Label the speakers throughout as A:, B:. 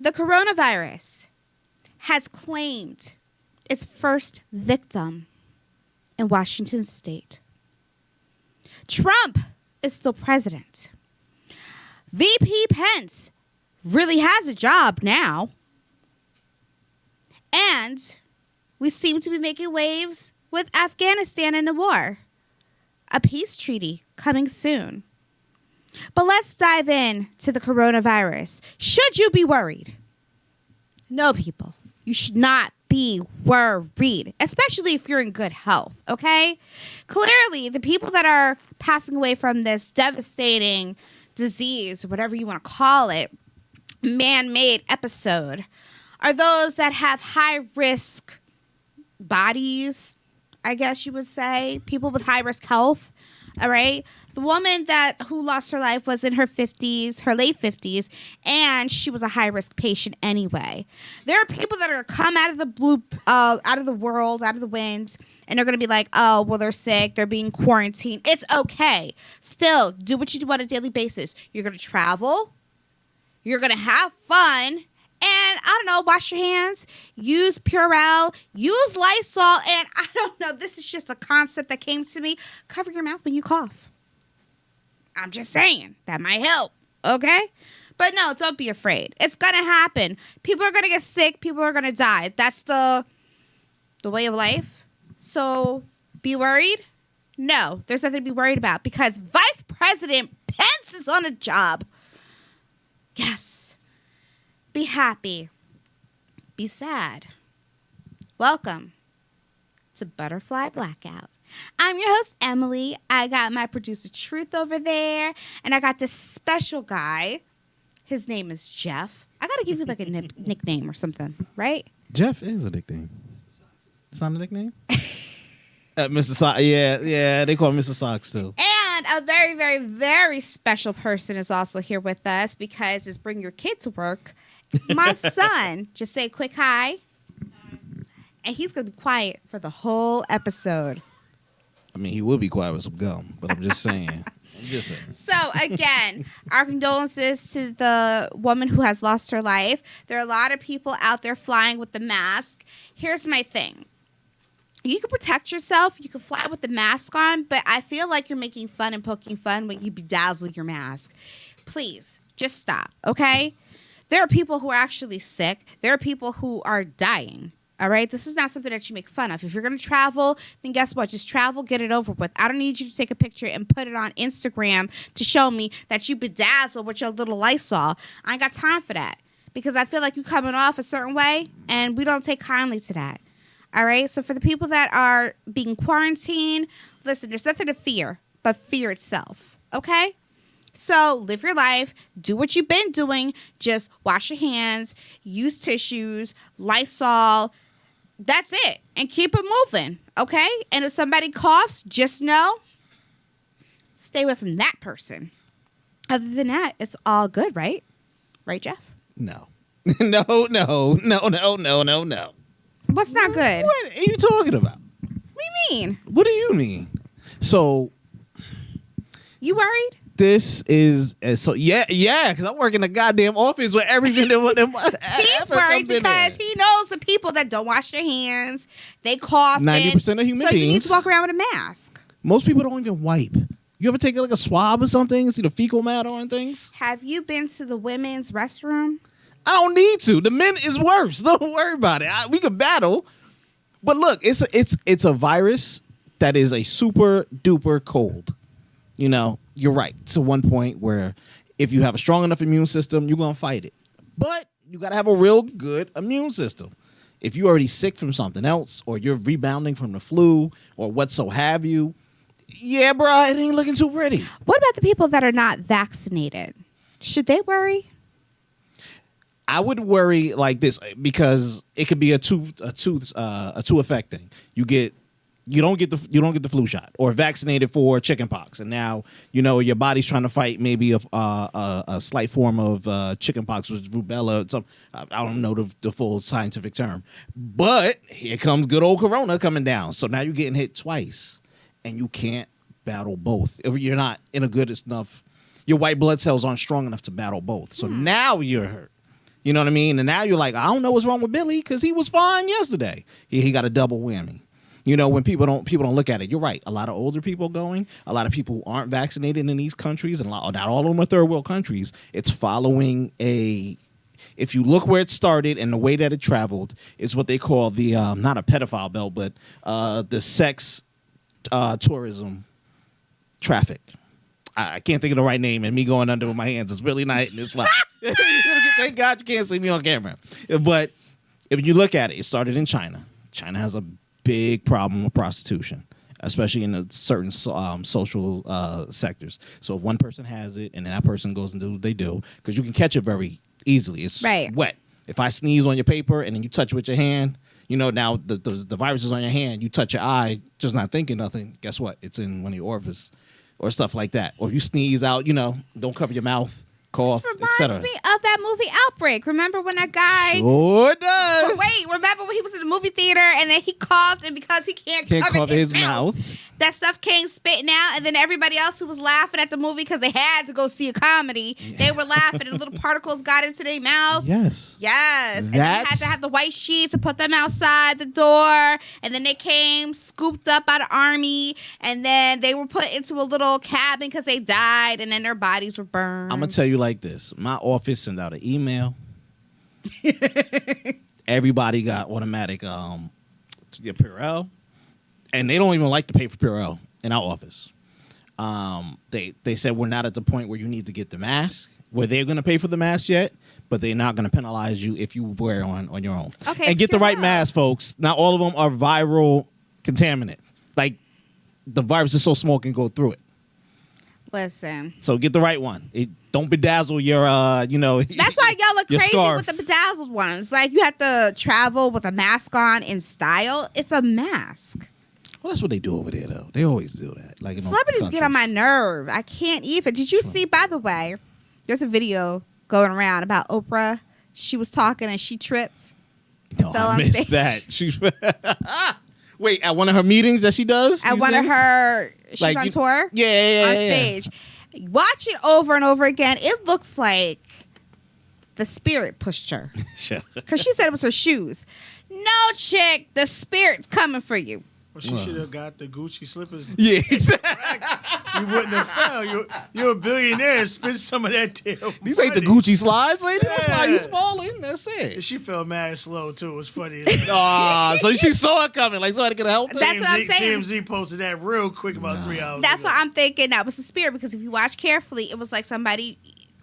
A: The coronavirus has claimed its first victim in Washington state. Trump is still president. VP Pence really has a job now. And we seem to be making waves with Afghanistan in the war. A peace treaty coming soon. But let's dive in to the coronavirus. Should you be worried? No, people. You should not be worried, especially if you're in good health, okay? Clearly, the people that are passing away from this devastating disease, whatever you want to call it, man-made episode, are those that have high-risk bodies, I guess you would say, people with high-risk health, all right? The woman who lost her life was in her 50s, her late 50s, and she was a high-risk patient anyway. There are people that are come out of the blue, out of the world, out of the wind, and they're going to be like, oh, well, they're sick, they're being quarantined. It's okay. Still, do what you do on a daily basis. You're going to travel. You're going to have fun. And, I don't know, wash your hands, use Purell, use Lysol, and I don't know, this is just a concept that came to me. Cover your mouth when you cough. I'm just saying, that might help, okay? But no, don't be afraid. It's going to happen. People are going to get sick. People are going to die. That's the way of life. So, be worried? No, there's nothing to be worried about because Vice President Pence is on a job. Yes. Be happy. Be sad. Welcome to Butterfly Blackout. I'm your host, Emily. I got my producer, Truth, over there. And I got this special guy. His name is Jeff. I got to give you like a nickname or something, right?
B: Jeff is a nickname. It's not a nickname? Mr. Sox. Yeah, they call him Mr. Sox too.
A: And a very, very, very special person is also here with us because it's Bring Your Kid to Work. My son, just say a quick hi. And he's going to be quiet for the whole episode.
B: I mean, he will be quiet with some gum, but I'm just saying.
A: So, again, our condolences to the woman who has lost her life. There are a lot of people out there flying with the mask. Here's my thing. You can protect yourself. You can fly with the mask on, but I feel like you're making fun and poking fun when you bedazzle your mask. Please, just stop, okay? There are people who are actually sick. There are people who are dying. All right? This is not something that you make fun of. If you're going to travel, then guess what? Just travel, get it over with. I don't need you to take a picture and put it on Instagram to show me that you bedazzle with your little Lysol. I ain't got time for that because I feel like you're coming off a certain way, and we don't take kindly to that. All right? So for the people that are being quarantined, listen, there's nothing to fear but fear itself. Okay? So live your life, do what you've been doing, just wash your hands, use tissues, Lysol, that's it, and keep it moving, okay? And if somebody coughs, just know, stay away from that person. Other than that, it's all good, right? Right, Jeff?
B: No. No.
A: What's not good?
B: What are you talking about?
A: What do you mean?
B: What do you mean? So.
A: You worried?
B: This is so because I work in a goddamn office where everything
A: he's worried because he knows the people that don't wash their hands, they cough.
B: 90% of human beings.
A: So you need to walk around with a mask.
B: Most people don't even wipe. You ever take like a swab or something, see the fecal matter on things?
A: Have you been to the women's restroom?
B: I don't need to. The men is worse. Don't worry about it. We could battle, but look, it's a virus that is a super duper cold. You know, you're right to one point where if you have a strong enough immune system, you're going to fight it. But you got to have a real good immune system. If you're already sick from something else or you're rebounding from the flu or what so have you, yeah, bro, it ain't looking too pretty.
A: What about the people that are not vaccinated? Should they worry?
B: I would worry like this because it could be a two effect thing. You don't get the flu shot or vaccinated for chickenpox, and now your body's trying to fight maybe a slight form of chickenpox, which is rubella. I don't know the full scientific term, but here comes good old corona coming down. So now you're getting hit twice, and you can't battle both if you're not in a good enough. Your white blood cells aren't strong enough to battle both. So now you're hurt. You know what I mean? And now you're like, I don't know what's wrong with Billy because he was fine yesterday. He got a double whammy. You know, when people don't look at it, you're right. A lot of older people going, a lot of people who aren't vaccinated in these countries, and not all of them are third world countries. It's following if you look where it started and the way that it traveled, it's what they call the not a pedophile belt, but the sex tourism traffic. I can't think of the right name, and me going under with my hands is really nice, and it's fine. Thank God you can't see me on camera. But if you look at it, it started in China. China has a big problem with prostitution, especially in certain social sectors. So if one person has it, and then that person goes and do what they do, because you can catch it very easily. It's wet. If I sneeze on your paper and then you touch it with your hand, you know, now the virus is on your hand, you touch your eye, just not thinking nothing, guess what? It's in one of your orifices or stuff like that. Or if you sneeze out, you know, don't cover your mouth, cough,
A: this
B: etc.
A: reminds me of that movie Outbreak. Remember when that guy...
B: Sure does.
A: Wait, remember when he was in the movie theater and then he coughed, and because he can't cover his mouth, that stuff came spitting out, and then everybody else who was laughing at the movie because they had to go see a comedy, they were laughing and little particles got into their mouth.
B: Yes.
A: And they had to have the white sheets and put them outside the door, and then they came scooped up by the army, and then they were put into a little cabin because they died, and then their bodies were burned.
B: I'm going to tell you like this. My office sent out an email. Everybody got automatic Purell. And they don't even like to pay for Purell in our office. They said we're not at the point where you need to get the mask, where they're going to pay for the mask yet, but they're not going to penalize you if you wear it on your own.
A: Okay,
B: and get the right mask, folks. Not all of them are viral contaminant. Like, the virus is so small it can go through it.
A: Listen.
B: So get the right one. Don't bedazzle your,
A: That's why y'all look crazy
B: scarf.
A: with the bedazzled ones. Like, you have to travel with a mask on in style. It's a mask.
B: Well, that's what they do over there, though. They always do that. Like,
A: celebrities get on my nerve. I can't even. Did you see, by the way, there's a video going around about Oprah. She was talking and she tripped.
B: No, I missed that. Wait, at one of her meetings that she does?
A: At one of her, she's on tour?
B: Yeah.
A: On stage. Watch it over and over again. It looks like the spirit pushed her. Because she said it was her shoes. No, chick, the spirit's coming for you.
C: Well, she should have got the Gucci slippers.
B: Yeah, exactly.
C: You wouldn't have fell. You're a billionaire. Spend some of that damn
B: These
C: money.
B: ain't the Gucci slides, lady.
C: Yeah.
B: That's why you falling. That's it.
C: And she fell mad slow, too. It was funny.
B: So she saw it coming. Like, somebody could help her.
A: That's what I'm saying.
C: TMZ posted that real quick about 3 hours
A: That's
C: ago.
A: what I'm thinking. That was the spirit, because if you watch carefully, it was like somebody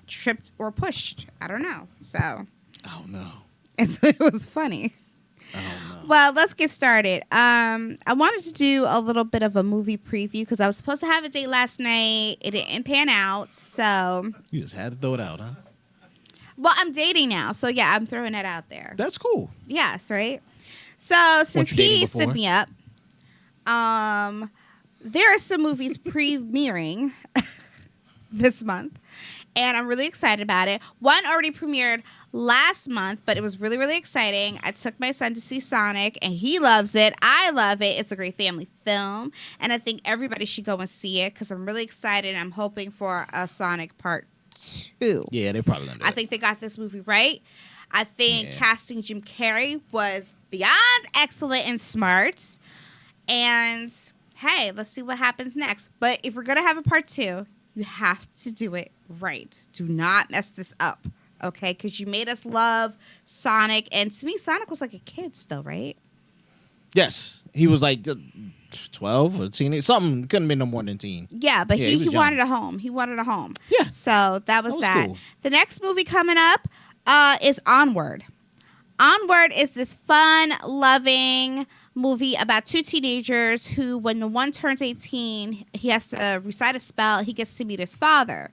A: tripped or pushed. I don't know. So.
B: I don't know.
A: And so it was funny.
B: I don't know.
A: Well, let's get started. I wanted to do a little bit of a movie preview because I was supposed to have a date last night. It didn't pan out, so...
B: You just had to throw it out, huh?
A: Well, I'm dating now, so yeah, I'm throwing it out there.
B: That's cool.
A: Yes, right? So, since he
B: before?
A: stood me up, there are some movies premiering this month, and I'm really excited about it. One already premiered last month, but it was really, really exciting. I took my son to see Sonic, and he loves it. I love it. It's a great family film, and I think everybody should go and see it because I'm really excited. I'm hoping for a Sonic Part 2.
B: Yeah, they're probably going to do
A: I think they got this movie right. I think casting Jim Carrey was beyond excellent and smart. And, hey, let's see what happens next. But if we're going to have a Part 2, you have to do it right. Do not mess this up. Okay, because you made us love Sonic, and to me, Sonic was like a kid still, right?
B: Yes, he was like 12 or teen, something. Couldn't be no more than teen.
A: Yeah, but he wanted a home. He wanted a home.
B: Yeah.
A: So that was that.
B: Cool.
A: The next movie coming up is Onward. Onward is this fun, loving movie about two teenagers who, when the one turns 18, he has to recite a spell. He gets to meet his father.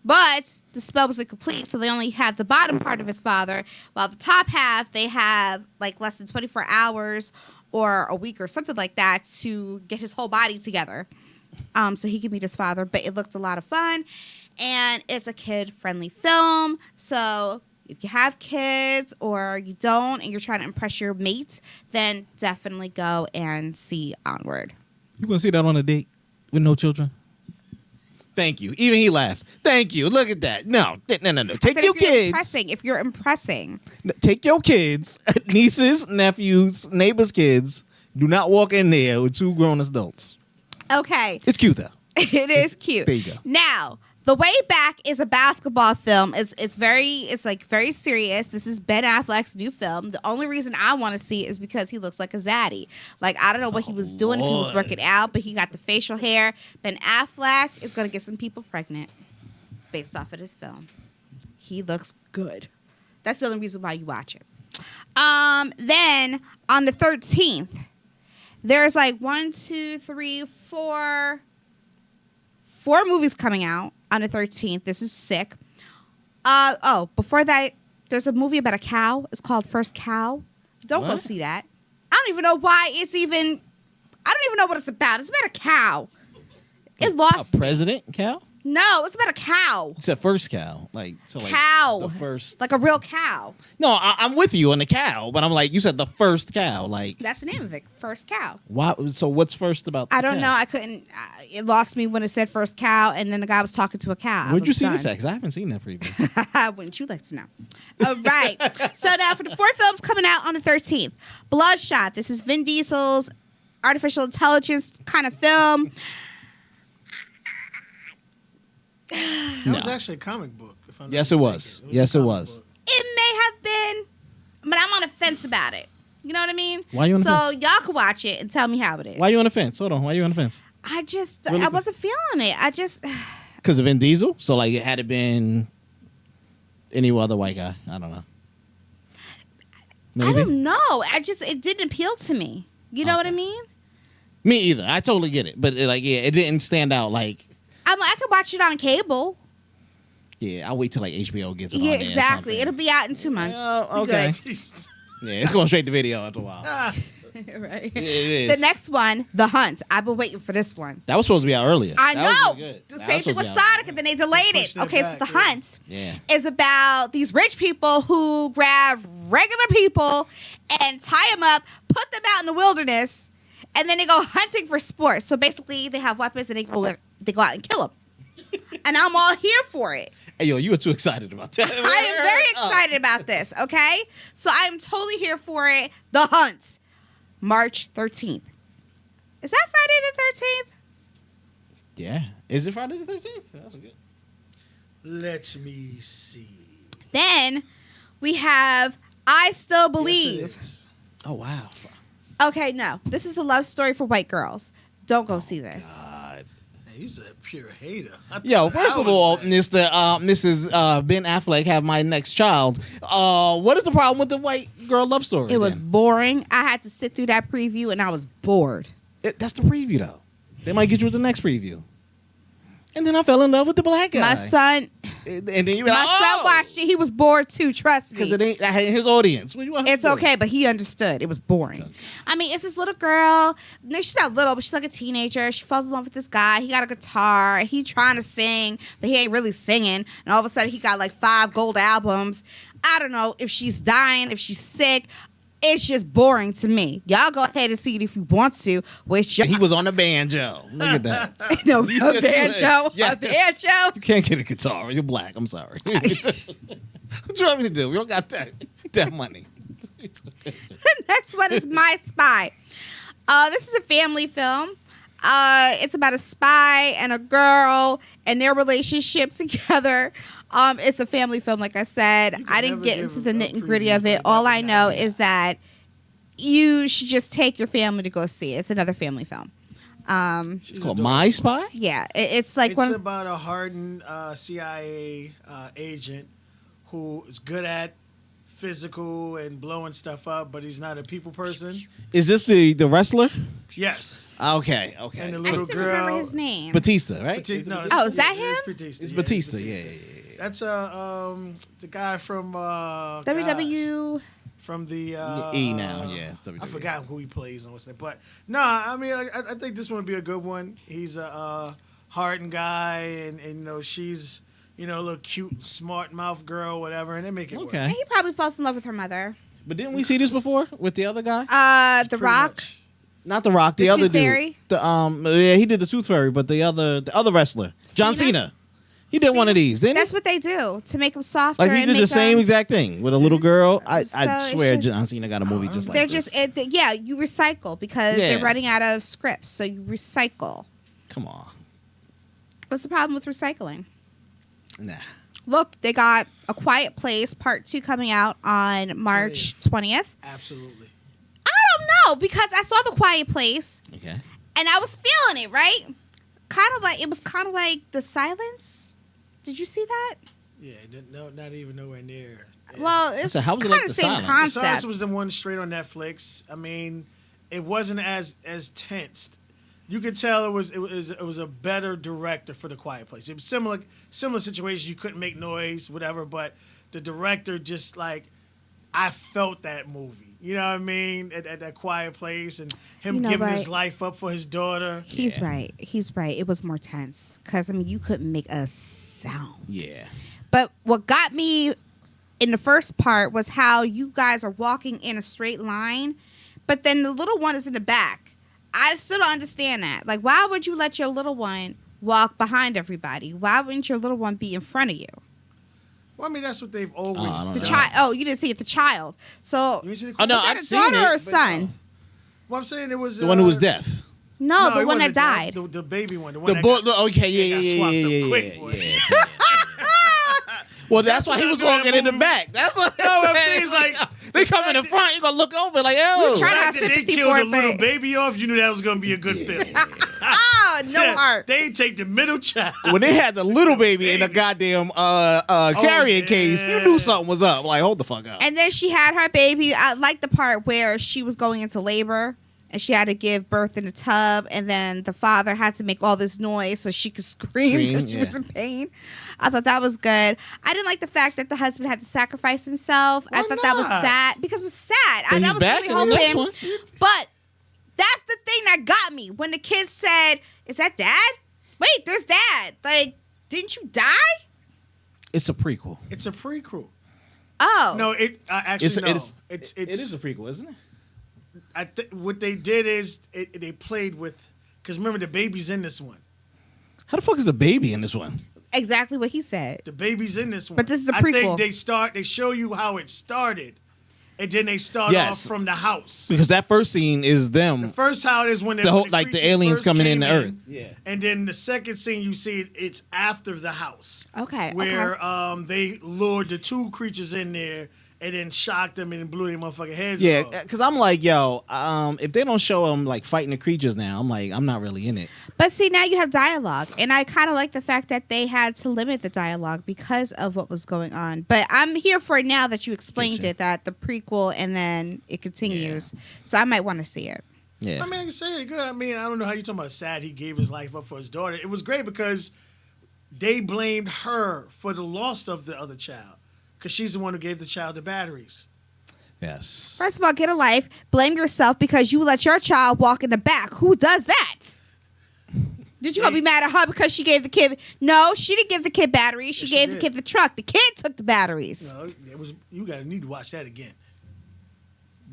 A: But the spell was incomplete, so they only have the bottom part of his father, while the top half, they have like less than 24 hours or a week or something like that to get his whole body together so he can meet his father. But it looked a lot of fun, and it's a kid-friendly film. So if you have kids or you don't and you're trying to impress your mate, then definitely go and see Onward.
B: You going to see that on a date with no children? Thank you. Even he laughed. Thank you. Look at that. No. Take your kids.
A: If you're impressing.
B: Take your kids, nieces, nephews, neighbors' kids. Do not walk in there with 2 grown adults.
A: Okay.
B: It's cute though.
A: It is cute.
B: There you go.
A: Now, The Way Back is a basketball film. It's very serious. This is Ben Affleck's new film. The only reason I want to see it is because he looks like a zaddy. Like, I don't know what he was doing if he was working out, but he got the facial hair. Ben Affleck is going to get some people pregnant based off of this film. He looks good. That's the only reason why you watch it. Then on the 13th, there's like 4 movies coming out on the 13th. This is sick. Before that, there's a movie about a cow. It's called First Cow. Don't go see that. I don't even know why I don't even know what it's about. It's about a cow. It lost.
B: A president cow?
A: No, it's about a cow.
B: It's a first cow.
A: Cow.
B: The first.
A: Like a real cow.
B: No, I'm with you on the cow, but I'm like, you said the first cow. Like,
A: That's the name of it. First Cow.
B: why? So what's first about the
A: I don't
B: cow?
A: know. I couldn't. It lost me when it said First Cow, and then the guy was talking to a cow.
B: Where'd you see this at? Because I haven't seen that preview.
A: Wouldn't you like to know? All right. So now for the 4 films coming out on the 13th. Bloodshot. This is Vin Diesel's artificial intelligence kind of film.
C: That was actually a comic book. If I'm not
B: Yes, it was.
C: mistaken.
B: Yes,
C: a
B: it
C: comic
B: was.
C: book.
A: It may have been, but I'm on a fence about it. You know what I mean?
B: Why you on the
A: So y'all can watch it and tell me how it is.
B: Why are you on the fence? Hold on. Why are you on the fence?
A: I just,
B: Really?
A: I wasn't feeling it. I just,
B: Because of Vin Diesel? So, like, it had it been any other white guy. I don't know. Maybe?
A: I don't know. It didn't appeal to me. You know what I mean?
B: Me either. I totally get it. But, it didn't stand out like,
A: I could watch it on cable.
B: I'll wait till, like, HBO gets it
A: Yeah,
B: on there or
A: exactly.
B: something.
A: It'll be out in 2 months.
B: Oh,
A: Be
B: okay.
A: good.
B: Yeah, it's going straight to video after a while.
A: Right.
B: It is.
A: The next one, The Hunt. I've been waiting for this one.
B: That was supposed to be out earlier.
A: I
B: That was
A: know.
B: really good.
A: The
B: That
A: same
B: was
A: thing with
B: supposed to be out
A: Sonic, and then they delayed it.
C: Pushed it
A: Okay,
C: back,
A: so The
C: yeah.
A: Hunt
B: Yeah.
A: is about these rich people who grab regular people and tie them up, put them out in the wilderness, and then they go hunting for sport. So basically, they have weapons and they go out and kill them. And I'm all here for it.
B: Hey, yo, you were too excited about that.
A: I am very excited about this, okay? So I am totally here for it. The Hunt, March 13th. Is that Friday the 13th?
B: Yeah. Is it Friday the 13th? That's good.
C: Let me see.
A: Then we have I Still
C: Yes,
A: Believe.
C: it is.
B: Oh, wow.
A: Okay, no. This is a love story for white girls. Don't go see this.
B: God.
C: Hey, he's a pure hater.
B: Yo, first of all, Mrs. Ben Affleck have my next child. What is the problem with the white girl love story?
A: It was
B: then?
A: boring. I had to sit through that preview and I was bored.
B: That's the preview, though. They might get you with the next preview. And then I fell in love with the black guy.
A: My son
B: And then you be
A: my
B: like,
A: son watched it. He was bored too, trust
B: because
A: me.
B: it ain't his audience. What do you want him
A: It's
B: to do?
A: okay, but he understood. It was boring.
B: Okay.
A: I mean, it's this little girl. No, she's not little, but she's like a teenager. She falls in love with this guy. He got a guitar. He trying to sing, but he ain't really singing. And all of a sudden, he got like 5 gold albums. I don't know if she's dying, if she's sick. It's just boring to me. Y'all go ahead and see it if you want to. Which
B: He was on the banjo. Look at that.
A: no, a banjo,
B: Yeah.
A: a banjo.
B: You can't get a guitar. You're black. I'm sorry. What you want me to do? We don't got that money.
A: The next one is My Spy. This is a family film. It's about a spy and a girl and their relationship together. It's a family film, like I said.
C: You can
A: I didn't
C: never
A: get
C: give
A: into the
C: a
A: nit and gritty of
C: preview
A: it.
C: like
A: All
C: that
A: I
C: with
A: know
C: that.
A: is that you should just take your family to go see it. It's another family film.
B: It's called My Spy?
A: Yeah, it's like
C: It's
A: one.
C: about a hardened CIA agent who is good at physical and blowing stuff up, but he's not a people person.
B: Is this the wrestler?
C: Yes.
B: Okay.
C: And the
A: I
C: little
A: just didn't remember
C: girl.
A: his name.
B: Batista, right?
A: Oh, is that
C: it is
A: him?
C: Batista.
B: It's
C: yeah,
B: Batista. Yeah.
C: That's the guy from
A: WW.
C: from the
B: E now, yeah.
C: I
B: WWE.
C: forgot who he plays and what's that, but no, I mean I think this one would be a good one. He's a hardened guy, and you know she's a little cute, smart mouth girl, whatever, and they make it work.
B: Okay.
A: He probably falls in love with her mother.
B: But didn't we see this before with the other guy?
A: The
C: Pretty
A: Rock.
C: much.
B: Not The Rock, the
A: The
B: other
A: Tooth
B: dude.
A: Fairy?
B: Yeah, he did the Tooth Fairy, but the other wrestler, John Cena. He did one of these, didn't
A: That's
B: he?
A: what they do to make them softer.
B: Like he
A: and
B: did
A: make
B: the same
A: them,
B: exact thing with a little girl. I
A: So it's
B: swear
A: just-
B: John Cena got a movie just like
A: They're
B: this.
A: just yeah. You recycle because
B: Yeah.
A: they're running out of scripts, so you recycle.
B: Come on.
A: What's the problem with recycling?
B: Nah.
A: Look, they got A Quiet Place Part 2 coming out on March 20th.
C: Absolutely.
A: I don't know because I saw The Quiet Place
B: Okay.
A: and I was feeling it, right? It was kind of like The Silence. Did you see that?
C: Yeah, no, not even nowhere near.
A: Well, it's
B: So how was it
A: kind
B: like
A: of
B: The
A: the same
B: Silence?
C: The Silence
A: concept.
C: was the one straight on Netflix. I mean, it wasn't as tensed. You could tell it was a better director for The Quiet Place. It was similar situation. You couldn't make noise, whatever, but the director just like I felt that movie. You know what I mean? At that Quiet Place and him
A: You know,
C: giving
A: right.
C: his life up for his daughter.
A: He's right. He's right. It was more tense because I mean you couldn't make a sound.
B: Yeah.
A: But what got me in the first part was how you guys are walking in a straight line, but then the little one is in the back. I still don't understand that. Like, why would you let your little one walk behind everybody? Why wouldn't your little one be in front of you?
C: Well, I mean, that's what they've always
B: I don't
C: done.
A: The child. Oh, you didn't see it. The child. So,
C: You didn't see the
B: Oh, no,
A: was that
B: I've
A: a
B: seen
A: daughter or
B: it,
A: a
B: but
A: son?
C: Well, I'm saying it was
B: The one who was deaf.
A: No, the
C: it
A: one that
C: wasn't
A: died.
C: The baby one. The one
B: The
C: that
B: boy.
C: got-
B: Okay, yeah,
C: got
B: yeah,
C: swapped
B: yeah,
C: up
B: yeah,
C: quick,
B: yeah,
C: boy.
B: yeah. Well, that's why he was walking in the back. That's what.
C: No, I'm saying is like
B: they come in the front. You gonna look over like, oh.
A: was trying
C: the
A: to
C: fact
A: have
C: that they
A: sympathy
C: killed
A: for
C: a
A: it,
C: little
A: but-
C: baby off, you knew that was gonna be a good film.
A: Ah, no heart.
C: They take the middle child.
B: When they had the little baby in a goddamn carrying case, you knew
C: yeah.
B: something was up. Like, hold the fuck up.
A: And then she had her baby. I like the part where she was going into labor and she had to give birth in the tub, and then the father had to make all this noise so she could scream because she
B: yeah.
A: was in pain. I thought that was good. I didn't like the fact that the husband had to sacrifice himself. I
C: Why
A: thought that was
C: not?
A: sad because it was sad.
B: But
A: I
B: he's
A: was
B: back
A: really
B: in the next
A: hoping.
B: one.
A: But that's the thing that got me when the kids said, "Is that dad? Wait, there's dad. Like, didn't you die?"
B: It's a prequel.
C: It's a prequel.
A: Oh,
C: No, it actually no.
B: It is a prequel, isn't it?
C: What they did is they played with because remember the baby's in this one.
B: How the fuck is the baby in this one?
A: exactly what he said.
C: The baby's in this one.
A: But this is a
C: I
A: prequel.
C: think they show you how it started, and then they start
B: Yes.
C: off from the house.
B: Because that first scene is
C: The
B: them.
C: first how it is when
B: The whole-
C: when
B: like the
C: creatures
B: aliens
C: first
B: coming
C: came
B: into Earth. Yeah.
C: And then the second scene you see it's after the house.
A: Okay,
C: Where
A: okay.
C: they lured the two creatures in there and then shocked them and blew their motherfucking heads
B: Yeah,
C: off.
B: because I'm like, yo, if they don't show them like fighting the creatures now, I'm like, I'm not really in it.
A: But see, now you have dialogue, and I kind of like the fact that they had to limit the dialogue because of what was going on. But I'm here for it now that you explained
B: Gotcha.
A: it, that the prequel and then it continues. So I might want to see it.
B: Yeah.
C: I mean, I can say it good. I mean, I don't know how you talking about sad he gave his life up for his daughter. It was great because they blamed her for the loss of the other child because she's the one who gave the child the batteries.
B: Yes.
A: First of all, get a life. Blame yourself because you let your child walk in the back. Who does that? Did you gonna be mad at her because she gave the kid? No, she didn't give the kid batteries. She
C: Yes, she
A: gave the
C: did.
A: kid the truck. The kid took the batteries.
C: No, it was you need to watch that again.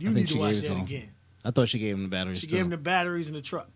C: You
B: I think
C: need to
B: she
C: watch
B: gave it to
C: that
B: him.
C: again.
B: I thought she gave him the batteries.
C: She
B: too.
C: gave him the batteries in the truck.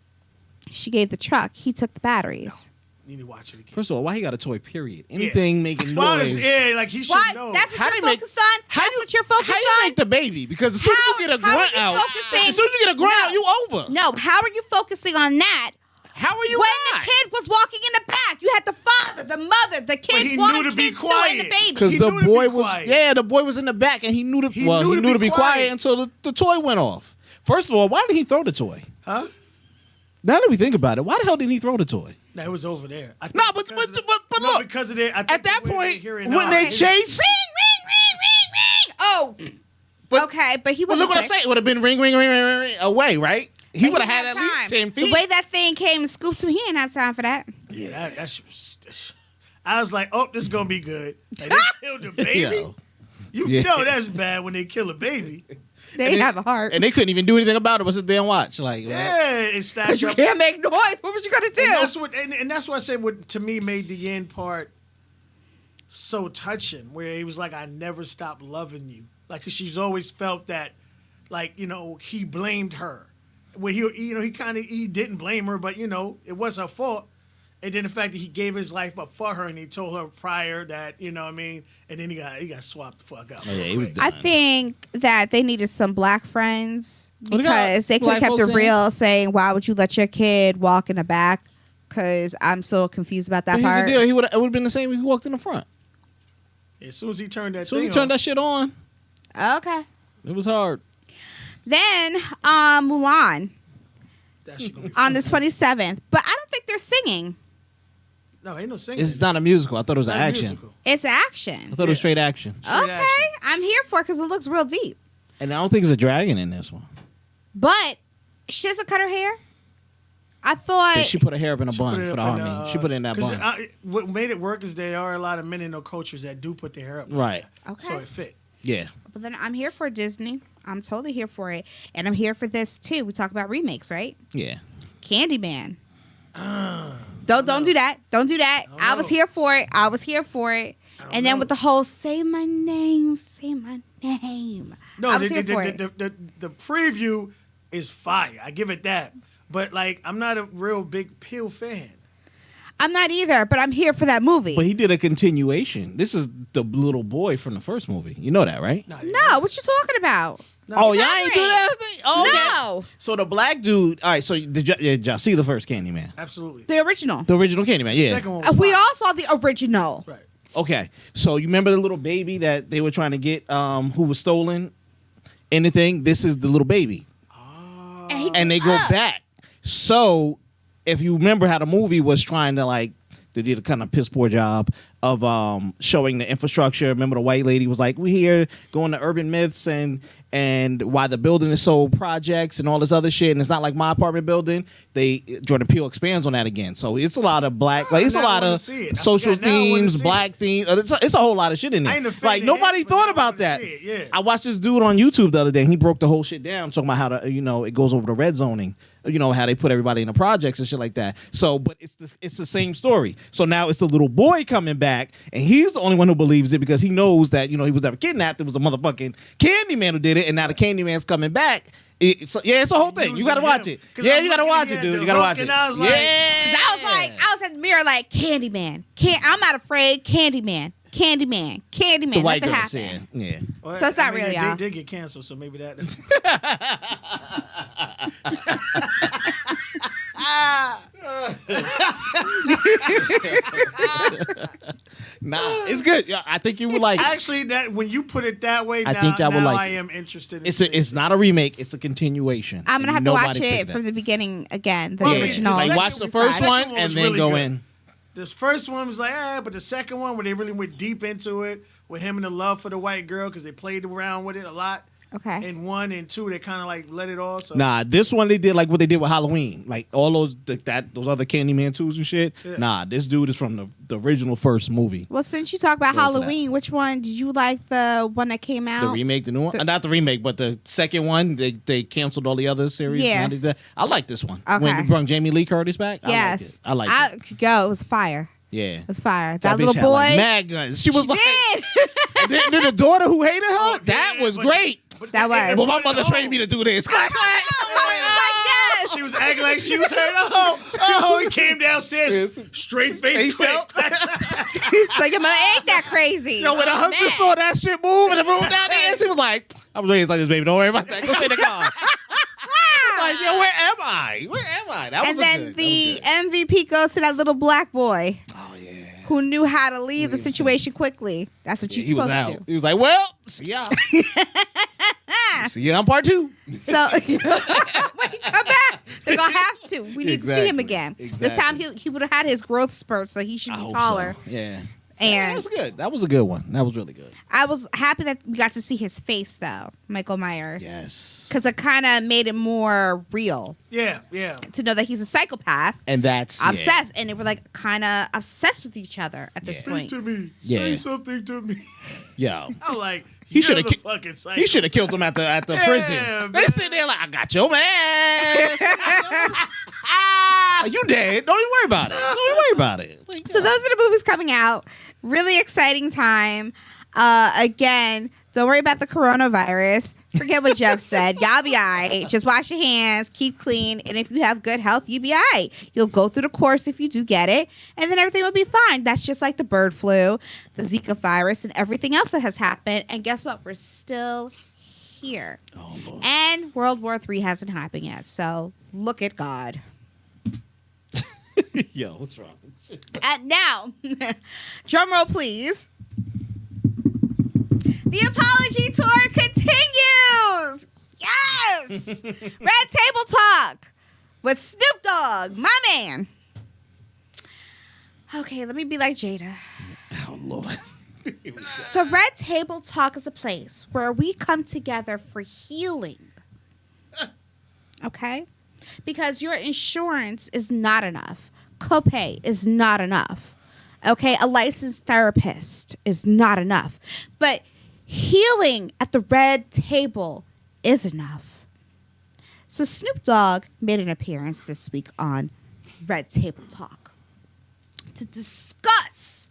A: She gave the truck. He took the batteries.
C: You need to watch it again.
B: First of all, why he got a toy? Period. Anything making
C: Well,
B: noise.
C: yeah, like he should
A: What?
C: know.
A: That's what
B: How
A: you're
B: they make-
A: focused on?
B: how
A: That's
B: you-
A: what you're focused
B: How you
A: on?
B: make the baby? Because as soon as you get a
A: How are
B: grunt
A: you
B: out,
A: focusing-
B: as soon as you get a grunt
A: No.
B: out, you over.
A: No, how are you focusing on that?
B: How are you
A: When
B: not?
A: the kid was walking in the back, you had the father, the mother, the kid,
C: he
A: one,
C: knew to be
A: kid two, and the
C: quiet.
A: baby.
B: Because
C: He
B: the
C: knew to
B: boy
C: be
B: was
C: quiet.
B: the boy was in the back and he knew to
C: He knew to be
B: quiet
C: quiet.
B: until the toy went off. First of all, why did he throw the toy?
C: Huh?
B: Now that we think about it, why the hell did he throw the toy?
C: No, it was over there. I think
B: No, but
C: because of the-
B: but
C: no,
B: look,
C: because of their, I think
B: at that
C: the way they
B: point
C: hear it
B: when
C: now,
B: they
C: it-
B: chase,
A: Ring. Oh,
B: But-
A: okay, but he
B: but
A: was.
B: look what I'm saying, it would have been ring away, right? He would have had at least 10 feet.
A: The way that thing came and scooped him, he didn't have time for that.
C: Yeah, that shit was. I was like, oh, this is gonna be good. Like, they killed the baby.
B: Yo.
C: You
B: Yeah.
C: know that's bad when they kill a baby.
A: They didn't have a heart.
B: And they couldn't even do anything about it but sit there and watch. Like, well,
C: Yeah, it snatched
A: Because you
C: up.
A: can't make noise. What was you gonna do?
C: And that's what, and that's what I said. What to me made the end part so touching, where he was like, "I never stopped loving you," like 'cause she's always felt that, like he blamed her where he didn't blame her, but it was her fault. And then the fact that he gave his life up for her, and he told her prior that what I mean, and then he got swapped the fuck up.
B: Oh, yeah, he was done.
A: I think that they needed some black friends
B: Well,
A: because they could have
B: black
A: kept it
B: folks in
A: real, saying, "Why would you let your kid walk in the back?" Because I'm so confused about that
B: But here's
A: part.
B: the deal. It would have been the same if he walked in the front.
C: As soon as he turned that,
B: As soon as he turned that shit on,
A: Okay.
B: it was hard.
A: Then Mulan
C: that shit gonna be
A: on
C: fun.
A: the 27th, but I don't think they're singing.
C: No, ain't no singing.
B: It's not a musical. I thought it was
C: It's
B: an
C: not a
B: action.
C: musical.
A: It's
B: I
A: action.
B: thought it was straight action.
C: Straight
A: Okay,
C: action.
A: I'm here for it because it looks real deep.
B: And I don't think there's a dragon in this one.
A: But she doesn't cut her hair. I thought
B: She put her hair up in a bun
C: put it
B: for the
C: up in,
B: army. She put it in that
C: 'cause
B: bun.
C: what made it work is there are a lot of men in no cultures that do put their hair up.
B: Right.
A: okay.
C: So it fit.
B: Yeah.
A: But then I'm here for Disney. I'm totally here for it, and I'm here for this too. We talk about remakes, right?
B: Yeah.
A: Candyman. Don't do that. Don't do that.
C: don't
A: I was
C: know.
A: here for it. I was here for it.
C: don't
A: And then
C: know.
A: with the whole "say my name, say my name."
C: No,
A: I was here for it.
C: the preview is fire. I give it that. But like, I'm not a real big Peel fan.
A: I'm not either, but I'm here for that movie.
B: But he did a continuation. This is the little boy from the first movie. You know that, right?
C: No,
A: No, what you talking about?
B: Oh, y'all ain't do that thing? Oh, okay.
A: No,
B: So the black dude. All right. So did y'all see the first Candyman?
C: absolutely.
A: the original.
B: The original Candyman. Yeah.
C: Second one was
A: We
C: fire.
A: all saw the original.
C: Right.
B: Okay. So you remember the little baby that they were trying to get, who was stolen? Anything? This is the little baby,
A: And, he
B: and they
A: grew
B: go
A: up.
B: back. So if you remember how the movie was trying to like. They did a kind of piss poor job of showing the infrastructure. Remember, the white lady was like, "We here going to urban myths and why the building is so projects and all this other shit, and it's not like my apartment building." Jordan Peele expands on that again. So it's a lot of black, like it's a
C: now I
B: lot
C: wanna
B: of
C: see it. I
B: social
C: forgot, now I wanna
B: themes,
C: see
B: black themes. It's a whole lot of shit in
C: I
B: there.
C: ain't a fan
B: Like
C: of
B: nobody
C: it, but
B: thought
C: now I
B: about
C: wanna
B: that.
C: see it, yeah.
B: I watched this dude on YouTube the other day, and he broke the whole shit down, talking about how to it goes over the red zoning. How they put everybody in the projects and shit like that. So, but it's the same story. So now it's the little boy coming back, and he's the only one who believes it because he knows that he was never kidnapped. It was a motherfucking Candyman who did it, and now the Candyman's coming back. It's a whole thing. You gotta watch it.
C: 'Cause
B: Yeah,
C: I'm
B: you gotta
C: looking
B: watch
C: at
B: it, dude.
C: the
B: You gotta
C: hook
B: watch it.
C: and I was like-
B: Yeah.
A: 'Cause I was at the mirror like Candyman. I'm not afraid. Candyman. Candyman. Candyman.
B: The white
A: Nothing
B: girls.
A: happened.
B: Yeah.
C: Well,
A: So it's not real,
C: they
A: y'all.
C: did get canceled, so maybe that.
B: Nah, it's good. Yeah, I think you would like it.
C: Actually, that when you put it that way,
B: I
C: now,
B: think I would
C: now
B: like
C: I
B: it.
C: am interested. In
B: It's not a remake. It's a continuation.
A: I'm gonna
B: And
A: have to watch
B: nobody
A: it
B: picked
A: from
B: that.
A: the beginning again. The
C: Well,
B: Yeah,
A: original.
B: like
C: second-
B: watch the first
C: second
B: one
C: one
B: and
C: was
B: then
C: really
B: go
C: good.
B: in.
C: This first one was like, but the second one where they really went deep into it with him and the love for the white girl because they played around with it a lot.
A: Okay.
C: In 1 and 2, they kind of like let it all. So
B: Nah, this one they did like what they did with Halloween, like all those those other Candyman 2s and shit.
C: Yeah.
B: Nah, this dude is from the original first movie,
A: Well, since you talk about
B: Go to that.
A: Halloween, which one did you like? The one that came out?
B: the remake, the new one,
A: The-
B: not the remake, but the second one. They canceled all the other series.
A: Yeah.
B: Now they did- I like this one.
A: Okay.
B: When they brought Jamie Lee Curtis back,
A: Yes.
B: I like it.
A: Yo, it was fire.
B: Yeah,
A: It was fire.
B: That
A: That
B: bitch
A: little
B: had, like,
A: boy.
B: mad guns. She was
A: She
B: like,
A: did.
B: and then the daughter who hated her.
C: Oh,
B: that
C: yeah,
B: was
C: but-
B: great.
C: but
A: That was.
B: Well, my mother trained me to do this. Clack, clack.
A: Yes.
C: She was acting like she was hurt. Oh, he came downstairs, straight face,
B: He
C: quick.
A: So your mother ain't that crazy.
B: Yo, when her husband
A: Man.
B: saw that shit move in the room down there, she was like, I was raised like this, baby. Don't worry about that. Go stay in the car. Like, yo, where am I? Where am I? That was
A: And
B: a
A: then
B: good,
A: the
B: that was
A: MVP goes to that little black boy
B: good. Oh, yeah.
A: who knew how to leave the situation quickly. That's what
B: Yeah,
A: you're
B: he was
A: supposed
B: out.
A: to do.
B: He was like, well, see ya. See ya on part 2.
A: So when he come back, they're gonna have to. We need to see him
B: Exactly.
A: again. This time he would have had his growth spurt, so he should
B: I
A: be
B: hope
A: taller.
B: so. Yeah.
A: And
B: that was good. That was a good one. That was really good.
A: I was happy that we got to see his face though, Michael Myers.
B: Yes.
A: Because it kind of made it more real
C: Yeah.
A: to know that he's a psychopath,
B: And that's
A: obsessed, and they were like kind of obsessed with each other at this
B: Yeah.
A: point.
C: To me,
B: Yeah.
C: say something to me.
B: Yeah. Yo.
C: I'm like,
B: He
C: you're
B: shoulda
C: the
B: ki-
C: fucking psycho.
B: He should have killed him at the
C: Yeah,
B: prison.
C: man.
B: They sit there like, I got your man. You dead. Don't even worry about it. Don't even worry about it. Like,
A: So those are the movies coming out. Really exciting time. Again, Don't worry about the coronavirus. Forget what Jeff said. Y'all be all right. Just wash your hands, keep clean, and if you have good health, you'll be all right. You'll go through the course if you do get it, and then everything will be fine. That's just like the bird flu, the Zika virus, and everything else that has happened. And guess what? We're still here.
B: Oh, Lord.
A: And World War III hasn't happened yet, so look at God.
B: Yo, what's wrong?
A: And now, drum roll, please. The apology tour continues. Yes. Red Table Talk with Snoop Dogg, my man. Okay, let me be like Jada.
B: Oh, Lord.
A: So Red Table Talk is a place where we come together for healing. Okay? Because your insurance is not enough. Copay is not enough. Okay? A licensed therapist is not enough. But healing at the Red Table is enough. So Snoop Dogg made an appearance this week on Red Table Talk to discuss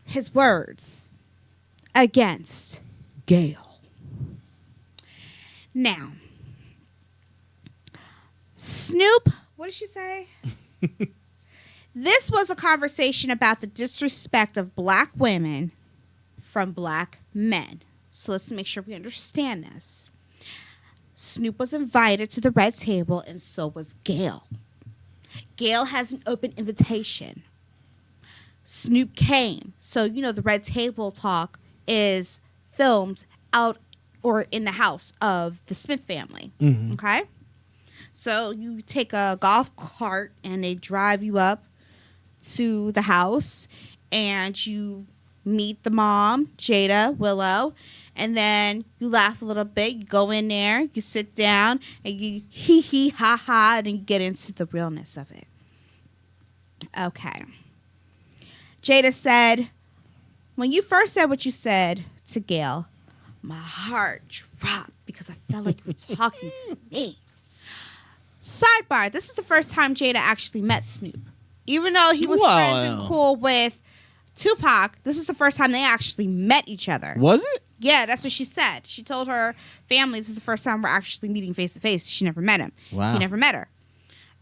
A: his words against Gayle. Now, Snoop, what did she say? This was a conversation about the disrespect of black women from black men. So let's make sure we understand this. Snoop was invited to the Red Table, and so was Gayle. Gayle has an open invitation. Snoop came. So, you know, the Red Table Talk is filmed out or in the house of the Smith family.
B: Mm-hmm.
A: Okay? So you take a golf cart and they drive you up to the house and you meet the mom, Jada, Willow, and then you laugh a little bit. You go in there, you sit down, and you hee hee ha ha, and then you get into the realness of it. Okay. Jada said, when you first said what you said to Gayle, my heart dropped because I felt like you were talking to me. Sidebar, this is the first time Jada actually met Snoop. Even though he was friends and cool with Tupac, this is the first time they actually met each other.
B: Was it?
A: Yeah, that's what she said. She told her family this is the first time we're actually meeting face to face. She never met him.
B: Wow.
A: He never met her.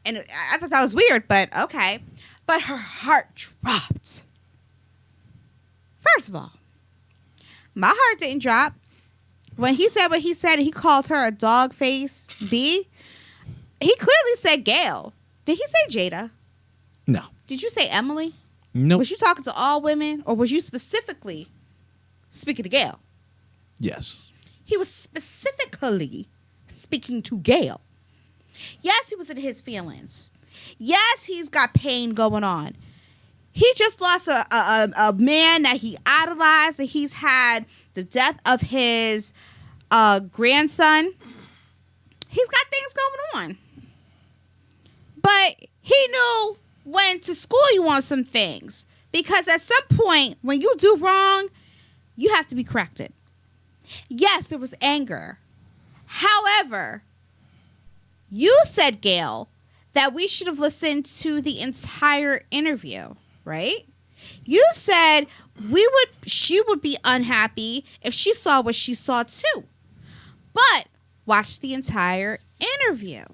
A: And I thought that was weird, but okay. But her heart dropped. First of all, my heart didn't drop. When he said what he said and he called her a dog face B, he clearly said Gayle. Did he say Jada?
B: No.
A: Did you say Emily?
B: Nope.
A: Was you talking to all women, or was you specifically speaking to Gayle?
B: Yes.
A: He was specifically speaking to Gayle. Yes, he was in his feelings. Yes, he's got pain going on. He just lost a man that he idolized, and he's had the death of his grandson. He's got things going on. But he knew when to school you on some things. Because at some point, when you do wrong, you have to be corrected. Yes, there was anger. However, you said, Gayle, that we should have listened to the entire interview, right? You said she would be unhappy if she saw what she saw too. But watch the entire interview.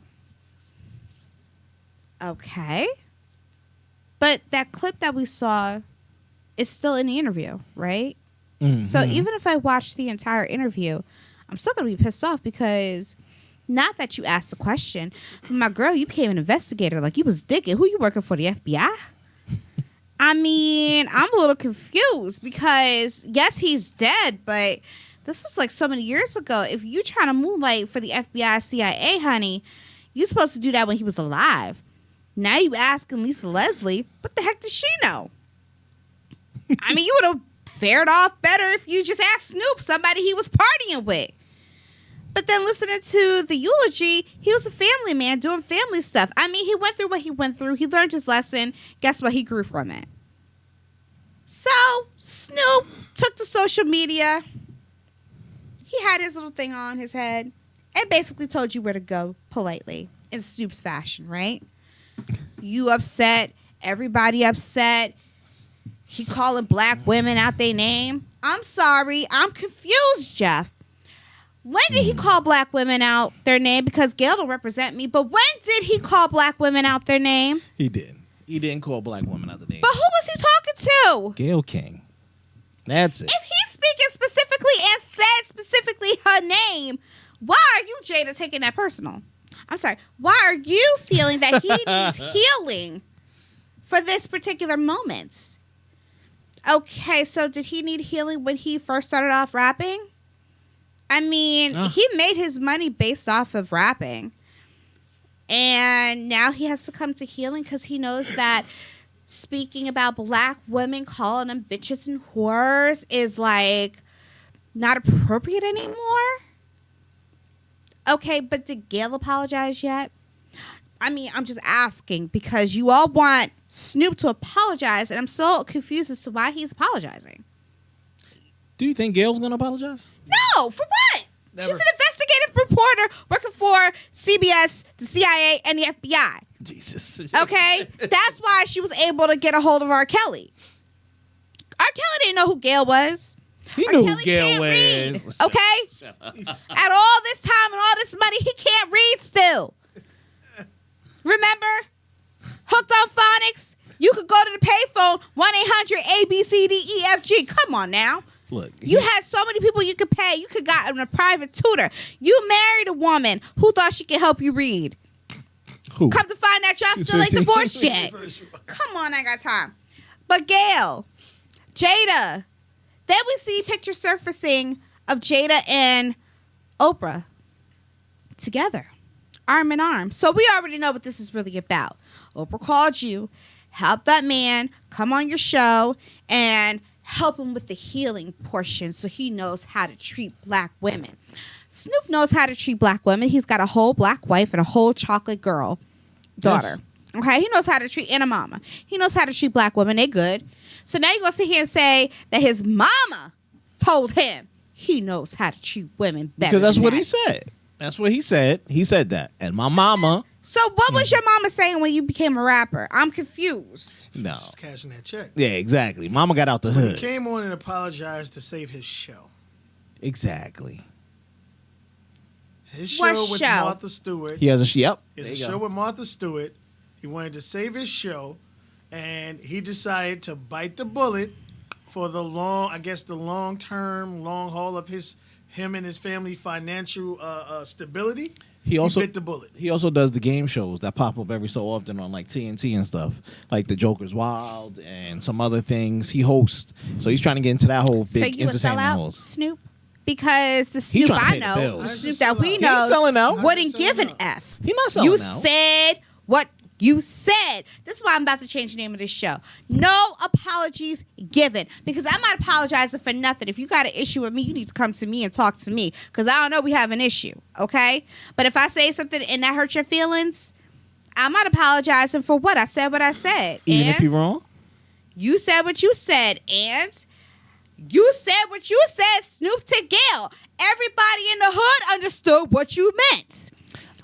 A: Okay. But that clip that we saw is still in the interview, right? Mm-hmm. So even if I watch the entire interview, I'm still going to be pissed off because not that you asked the question, but my girl, you became an investigator. Like, you was digging. Who you working for, the FBI? I mean, I'm a little confused because, yes, he's dead, but this was like so many years ago. If you trying to moonlight for the FBI, CIA, honey, you're supposed to do that when he was alive. Now you asking Lisa Leslie, what the heck does she know? I mean, you would have fared off better if you just asked Snoop, somebody he was partying with. But then listening to the eulogy, he was a family man doing family stuff. I mean, he went through what he went through. He learned his lesson. Guess what? He grew from it. So Snoop took to social media. He had his little thing on his head and basically told you where to go politely in Snoop's fashion, right? You upset. Everybody upset. He calling black women out their name. I'm sorry. I'm confused, Jeff. When did he call black women out their name? Because Gail don't represent me. But when did he call black women out their name?
B: He did. He didn't call black women out the name.
A: But who was he talking to?
B: Gail King. That's it.
A: If he's speaking specifically and said specifically her name, why are you, Jada, taking that personal? I'm sorry. Why are you feeling that he needs healing for this particular moment? Okay, so did he need healing when he first started off rapping? I mean, he made his money based off of rapping. And now he has to come to healing because he knows that speaking about black women, calling them bitches and whores is like not appropriate anymore. Okay, but did Gail apologize yet? I mean, I'm just asking because you all want Snoop to apologize, and I'm still confused as to why he's apologizing.
B: Do you think Gail's gonna apologize?
A: No, for what?
C: Never.
A: She's an investigative reporter working for CBS, the CIA, and the FBI.
B: Jesus.
A: Okay? That's why she was able to get a hold of R. Kelly. R. Kelly didn't know who Gail was.
B: He
A: R.
B: knew
A: Kelly
B: who Gail
A: can't
B: was.
A: read, okay? At all this time and all this money, he can't read still. Remember? Hooked on phonics? You could go to the payphone, 1-800-ABCDEFG. Come on now.
B: Look,
A: You had so many people you could pay. You could got a private tutor. You married a woman who thought she could help you read.
B: who?
A: Come to find out y'all still ain't
B: 15.
A: divorced yet. Come on, I got time. But Gail, Jada, then we see pictures surfacing of Jada and Oprah together, arm in arm. So we already know what this is really about. Oprah called you, help that man come on your show, and help him with the healing portion so he knows how to treat black women. Snoop knows how to treat black women. He's got a whole black wife and a whole chocolate girl daughter. Yes. Okay, he knows how to treat, and a mama. He knows how to treat black women. They good. So now you're going to sit here and say that his mama told him he knows how to treat women better.
B: Because that's
A: than
B: what
A: that.
B: he said. That's what he said. He said that. And my mama.
A: So what was your mama saying when you became a rapper? I'm confused.
B: No.
C: Just cashing that check.
B: Yeah, exactly. Mama got out the
C: He
B: hood.
C: came on and apologized to save his show.
B: Exactly.
C: His
A: What
C: show with
A: show?
C: Martha Stewart.
B: He has a yep.
C: It's
B: There
C: a
B: you
C: show
B: go.
C: with Martha Stewart. He wanted to save his show, and he decided to bite the bullet for the long haul of him and his family financial stability.
B: He also
C: bit the bullet.
B: He also does the game shows that pop up every so often on like TNT and stuff, like The Joker's Wild and some other things. He hosts, so he's trying to get into that whole
A: So
B: big
A: you a
B: entertainment
A: sellout,
B: host.
A: Snoop? Because the Snoop
B: trying to
A: I
B: pay the
A: know,
B: bills.
A: the
C: I
A: Snoop
C: just
A: that
C: sell
A: we
C: out.
B: He ain't
A: know,
B: selling out.
A: wouldn't
C: I
A: give an
C: just
A: F.
B: He not selling
A: You
B: out.
A: said what you said. This is why I'm about to change the name of this show. No apologies given. Because I'm not apologizing for nothing. If you got an issue with me, you need to come to me and talk to me. Because I don't know we have an issue. Okay? But if I say something and that hurts your feelings, I'm not apologizing for what I said. What I said.
B: Even if
A: And
B: you're wrong.
A: you said what you said. And you said what you said, Snoop to Gail. Everybody in the hood understood what you meant.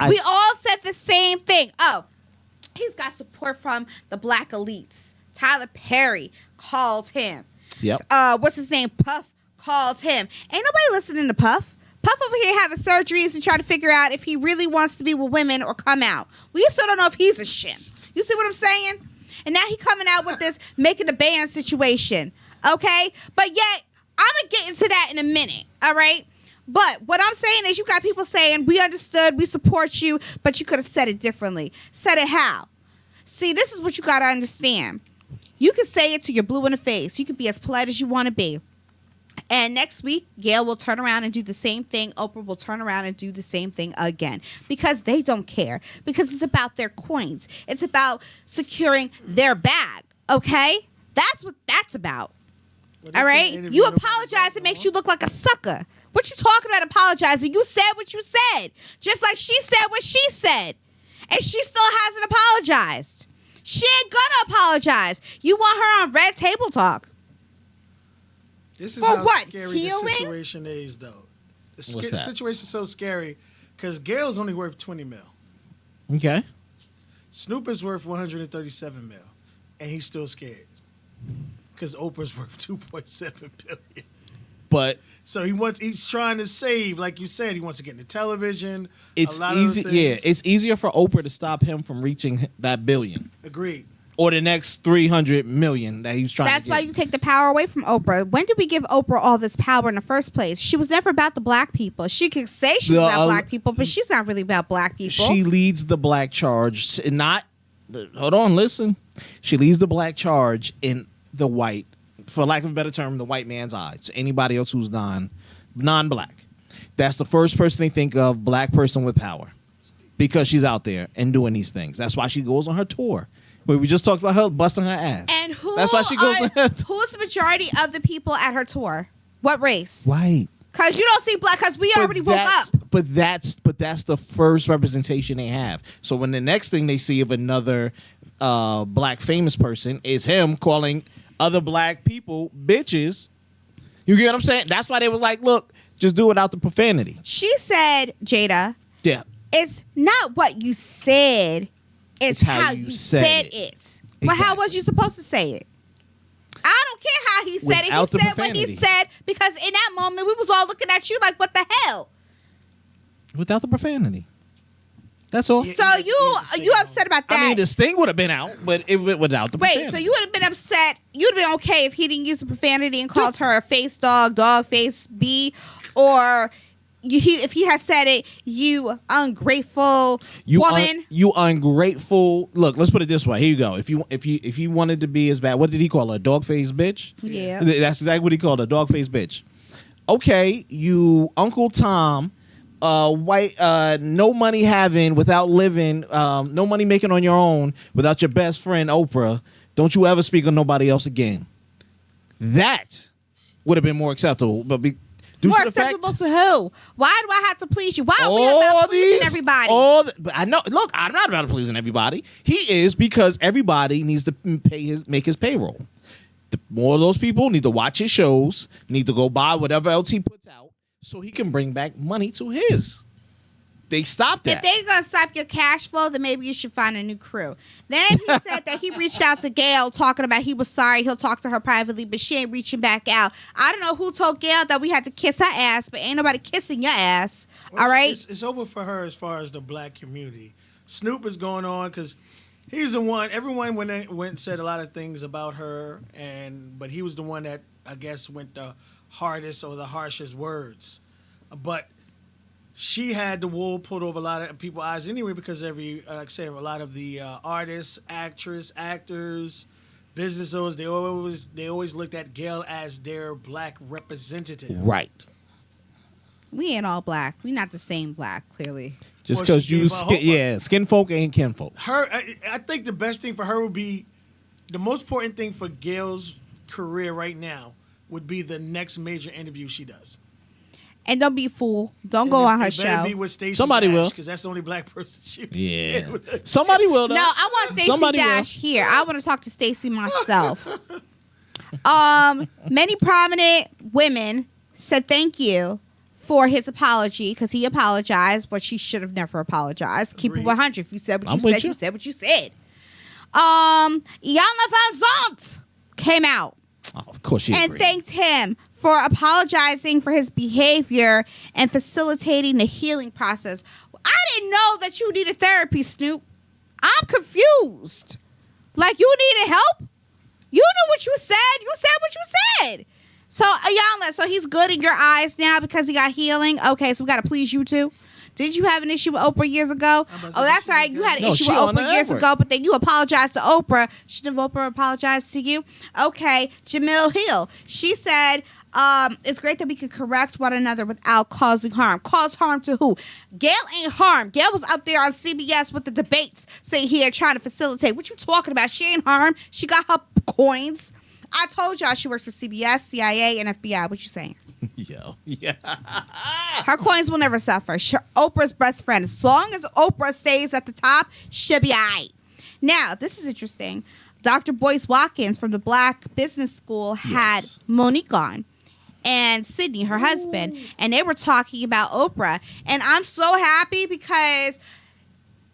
A: We all said the same thing. Oh, he's got support from the black elites. Tyler Perry called him.
B: Yep.
A: What's his name? Puff called him. Ain't nobody listening to Puff. Puff over here having surgeries and trying to figure out if he really wants to be with women or come out. We still don't know if he's a shit. You see what I'm saying? And now he coming out with this making the band situation. Okay? But yet, I'm going to get into that in a minute. All right? But what I'm saying is you got people saying, we understood, we support you, but you could have said it differently. Said it how? See, this is what you got to understand. You can say it to your blue in the face. You can be as polite as you want to be. And next week, Gail will turn around and do the same thing. Oprah will turn around and do the same thing again. Because they don't care. Because it's about their coins. It's about securing their bag. Okay? That's what that's about.
C: Well, they
A: All
C: can't
A: right?
C: interview
A: You
C: nobody
A: apologize,
C: else
A: it
C: no
A: makes
C: more.
A: you look like a sucker. What you talking about apologizing? You said what you said. Just like she said what she said. And she still hasn't apologized. She ain't gonna apologize. You want her on Red Table Talk.
C: This is
A: For
C: how
A: what?
C: scary
A: Healing?
C: the situation is, though. The
B: What's that?
C: situation's so scary because Gail's only worth 20 mil.
B: Okay.
C: Snoop is worth 137 mil, and he's still scared because Oprah's worth 2.7 billion.
B: But
C: So he's trying to save, like you said, he wants to get into television.
B: it's
C: a lot
B: easy.
C: Of those things.
B: It's easier for Oprah to stop him from reaching that billion
C: Agreed.
B: or the next 300 million that he's trying
A: That's
B: to
A: why
B: get.
A: you take the power away from Oprah. When did we give Oprah all this power in the first place? She was never about the black people. She could say she's about black people, but she's not really about black people.
B: She leads the black charge. Not. Hold on, listen. She leads the black charge in the white, for lack of a better term, the white man's eyes. Anybody else who's non-black. That's the first person they think of, black person with power, because she's out there and doing these things. That's why she goes on her tour. Where we just talked about her busting her ass.
A: And
B: That's why she goes on her tour.
A: who's the majority of the people at her tour? What race?
B: White.
A: Because you don't see black, because we already woke up.
B: But that's the first representation they have. So when the next thing they see of another black famous person is him calling other black people bitches, you get what I'm saying? That's why they were like, look, just do it without the profanity.
A: She said, Jada,
B: Yeah.
A: it's not what you said, it's how you said it. Well, how
B: Exactly.
A: was you supposed to say it? I don't care how he said
B: Without
A: it.
B: the
A: He said what he
B: profanity.
A: said, because in that moment we was all looking at you like, what the hell?
B: Without the profanity. That's all.
C: Yeah.
A: So you
C: Sting
A: upset about that?
B: I mean, the sting would have been out, but without the profanity.
A: Wait, so you would have been upset? You'd have been okay if he didn't use the profanity and called her a face dog face bee, or if he had said it, you ungrateful woman.
B: You ungrateful. Look, let's put it this way. Here you go. If you wanted to be as bad, what did he call her? A dog faced bitch?
A: Yeah.
B: That's exactly what he called her, a dog faced bitch. Okay, you Uncle Tom, white, no money having without living, no money making on your own without your best friend Oprah. Don't you ever speak of nobody else again. That would have been more acceptable, but
A: More acceptable to who? Why do I have to please you? Why are we about pleasing everybody?
B: But I know. Look, I'm not about pleasing everybody. He is, because everybody needs to make his payroll. The more of those people need to watch his shows, need to go buy whatever else he puts out, so he can bring back money to his. They stopped that.
A: If they're going to stop your cash flow, then maybe you should find a new crew. Then he said that he reached out to Gail talking about he was sorry. He'll talk to her privately, but she ain't reaching back out. I don't know who told Gail that we had to kiss her ass, but ain't nobody kissing your ass.
C: Well,
A: all right?
C: It's over for her as far as the black community. Snoop is going on because he's the one. Everyone went and said a lot of things about her, but he was the one that I guess went the hardest or the harshest words. But she had the wool pulled over a lot of people's eyes anyway, because a lot of the artists, actors, business owners, they always looked at Gail as their black representative.
B: Right.
A: We ain't all black. We not the same black, clearly.
B: Just
C: Well,
B: because
C: she
B: you
C: gave her hope.
B: skin folk ain't kinfolk.
C: I think the best thing for her would be, the most important thing for Gail's career right now would be the next major interview she does.
A: And don't be a fool. Don't go on her
C: It better
A: show.
C: be with Stacey
B: Somebody
C: Dash,
B: will.
C: because that's the only black person she.
B: Yeah. Somebody will, though.
A: No, I want Stacey
B: Somebody
A: Dash here. I want to talk to Stacey myself. Many prominent women said thank you for his apology, because he apologized, but she should have never apologized. Keep it
C: Agreed.
A: 100. If you said what
B: I'm
A: you
B: with
A: said,
B: you.
A: you said what you said. Iyanla Van Zandt came out
B: Oh, of course she
A: and
B: agreed.
A: thanked him for apologizing for his behavior and facilitating the healing process. I didn't know that you needed therapy, Snoop. I'm confused. Like, you needed help? You knew what you said. You said what you said. So, Iyanla, so he's good in your eyes now because he got healing? Okay, so we got to please you too? Did you have an issue with Oprah years ago?
C: Oh,
A: That's right. You had an
B: No,
A: issue
B: she
A: with
B: on the
A: Oprah years
B: network.
A: ago, but then you apologized to Oprah. Shouldn't have Oprah apologized to you? Okay, Jamil Hill. She said, it's great that we could correct one another without causing harm. Cause harm to who? Gail ain't harmed. Gail was up there on CBS with the debates saying here trying to facilitate. What you talking about? She ain't harmed. She got her coins. I told y'all she works for CBS, CIA, and FBI. What you saying?
B: Yo. Yeah.
A: Her coins will never suffer. Oprah's best friend. As long as Oprah stays at the top, she'll be all right. Now, this is interesting. Dr. Boyce Watkins from the Black Business School had
B: Yes.
A: Monique on and Sydney, her husband, and they were talking about Oprah. And I'm so happy because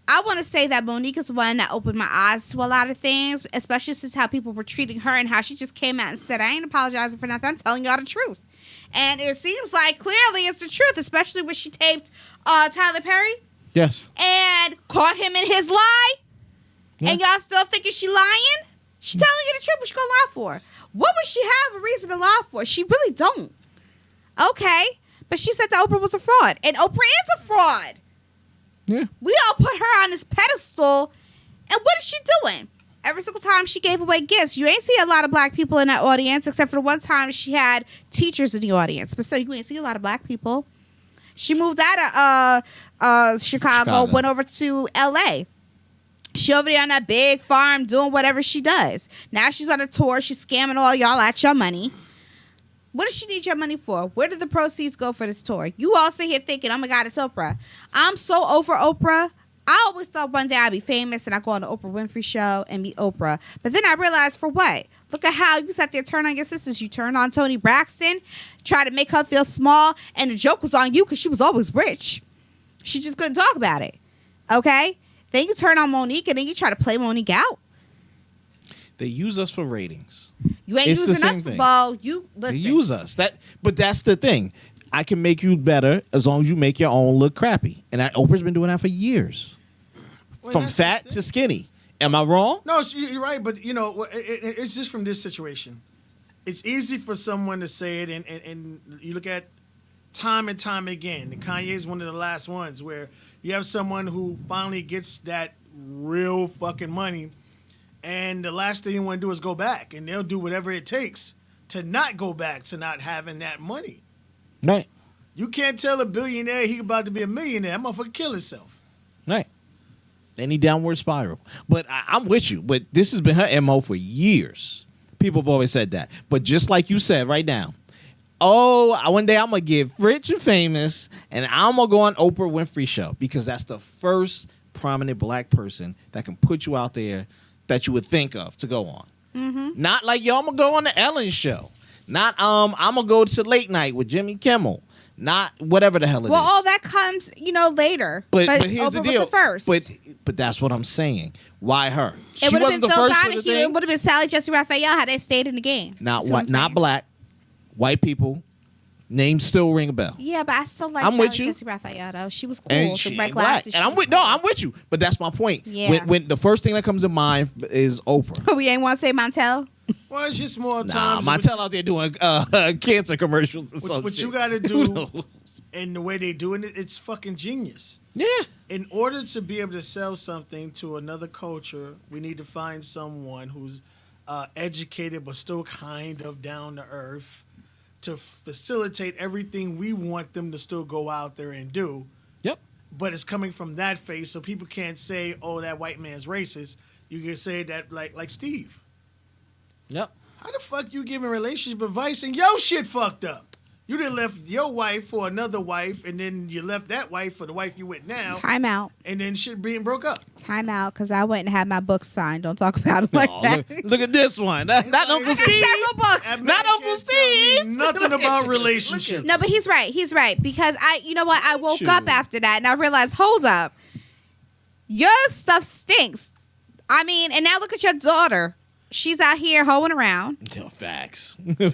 A: I want to say that Monique is the one that opened my eyes to a lot of things, especially since how people were treating her and how she just came out and said, I ain't apologizing for nothing. I'm telling y'all the truth. And it seems like clearly it's the truth, especially when she taped Tyler Perry
B: Yes.
A: and caught him in his lie.
B: Yeah.
A: And y'all still thinking she lying? She telling you the truth, what she gonna lie for? What would she have a reason to lie for? She really don't. Okay. But she said that Oprah was a fraud. And Oprah is a fraud.
B: Yeah.
A: We all put her on this pedestal. And what is she doing? Every single time she gave away gifts, you ain't see a lot of black people in that audience, except for the one time she had teachers in the audience. But still, you ain't see a lot of black people. She moved out of Chicago, went over to L.A. She over there on that big farm doing whatever she does. Now she's on a tour. She's scamming all y'all at your money. What does she need your money for? Where did the proceeds go for this tour? You all sit here thinking, oh my God, it's Oprah. I'm so over Oprah. I always thought one day I'd be famous and I'd go on the Oprah Winfrey Show and meet Oprah. But then I realized, for what? Look at how you sat there, turn on your sisters. You turned on Toni Braxton, try to make her feel small, and the joke was on you because she was always rich. She just couldn't talk about it. Okay? Then you turn on Monique, and then you try to play Monique out.
B: They use us for ratings.
A: You ain't
B: It's the
A: using
B: same
A: us for
B: thing.
A: ball. You listen.
B: They use us. But that's the thing. I can make you better as long as you make your own look crappy. And Oprah's been doing that for years.
C: Well,
B: From
C: that's
B: fat
C: the
B: to
C: thing.
B: skinny. Am I wrong?
C: No, you're right, but it's just from this situation. It's easy for someone to say it, and you look at time and time again. And Kanye's one of the last ones where you have someone who finally gets that real fucking money, and the last thing you want to do is go back, and they'll do whatever it takes to not go back to not having that money.
B: Right.
C: You can't tell a billionaire he about to be a millionaire. That motherfucker kill himself.
B: Right. Any downward spiral. But I'm with you. But this has been her MO for years. People have always said that. But just like you said right now, one day I'm going to get rich and famous, and I'm going to go on Oprah Winfrey Show, because that's the first prominent black person that can put you out there that you would think of to go on.
A: Mm-hmm.
B: Not like, I'm going to go on the Ellen Show. Not, I'm going to go to Late Night with Jimmy Kimmel. Not whatever the hell it is.
A: Well, all that comes, later.
B: But here's the
A: Oprah
B: deal.
A: was the first.
B: But that's what I'm saying. Why her?
A: It would have been Phil
B: for the
A: Donahue.
B: thing.
A: It would have been Sally Jesse Raphael had they stayed in the game.
B: Not
A: That's what
B: white,
A: I'm
B: not
A: saying.
B: black. White people. Names still ring a bell.
A: Yeah, but I still like
B: I'm
A: Sally
B: with you.
A: Jesse Raphael, though. She was cool.
B: And
A: The
B: she
A: red
B: ain't black.
A: glasses,
B: And
A: she
B: I'm
A: was
B: with
A: cool.
B: I'm with you. But that's my point.
A: Yeah.
B: When the first thing that comes to mind is Oprah.
A: We ain't want to say Montel.
C: Well, it's just more
B: Nah,
C: times.
B: Montel out there doing cancer commercials. Or some
C: What
B: shit.
C: you got to
B: Who
C: do,
B: knows?
C: and the way they doing it, it's fucking genius.
B: Yeah.
C: In order to be able to sell something to another culture, we need to find someone who's educated but still kind of down to earth to facilitate everything we want them to still go out there and do.
B: Yep.
C: But it's coming from that face, so people can't say, "Oh, that white man's racist." You can say that like Steve.
B: Yep.
C: How the fuck you giving relationship advice and your shit fucked up? You done left your wife for another wife, and then you left that wife for the wife you with now,
A: Time out.
C: and then shit being broke up.
A: Time out, because I wouldn't have my book signed. Don't talk about it like
B: Oh,
A: that.
B: look at this one. Not Uncle
A: I got
B: Steve.
A: several books.
C: That
B: Not
C: man
B: Uncle
C: can't tell me
B: Steve.
C: Nothing
B: Look at
C: about
B: you.
C: relationships.
A: No, but he's right. He's right. Because you know what? I woke
B: you.
A: up after that and I realized, hold up. Your stuff stinks. I mean, and now look at your daughter. She's out here hoeing around.
B: Yo, facts.
A: And I'm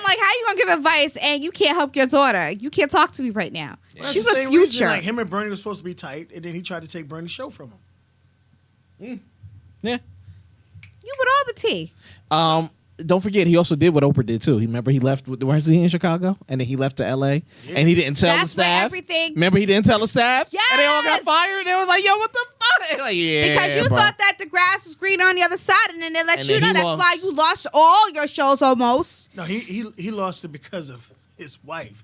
A: like, how you going to give advice and you can't help your daughter? You can't talk to me right now.
C: Well,
A: She's
C: that's the
A: a
C: same reason,
A: future.
C: like him and Bernie were supposed to be tight, and then he tried to take Bernie's show from him.
B: Yeah.
A: You with all the tea.
B: Don't forget, he also did what Oprah did too. Remember, he left. Where's he in Chicago? And then he left to L.A. And he didn't tell
A: That's
B: the
A: where
B: staff.
A: everything-
B: Remember, he didn't tell the staff. And they all got
A: Yes!
B: fired. They was like, "Yo, what the fuck?" They like, yeah,
A: Because you
B: bro.
A: thought that the grass was green on the other side, and then they let
B: And
A: you
B: then
A: know
B: he
A: that's
B: lost.
A: why you lost all your shows almost.
C: No, he lost it because of his wife.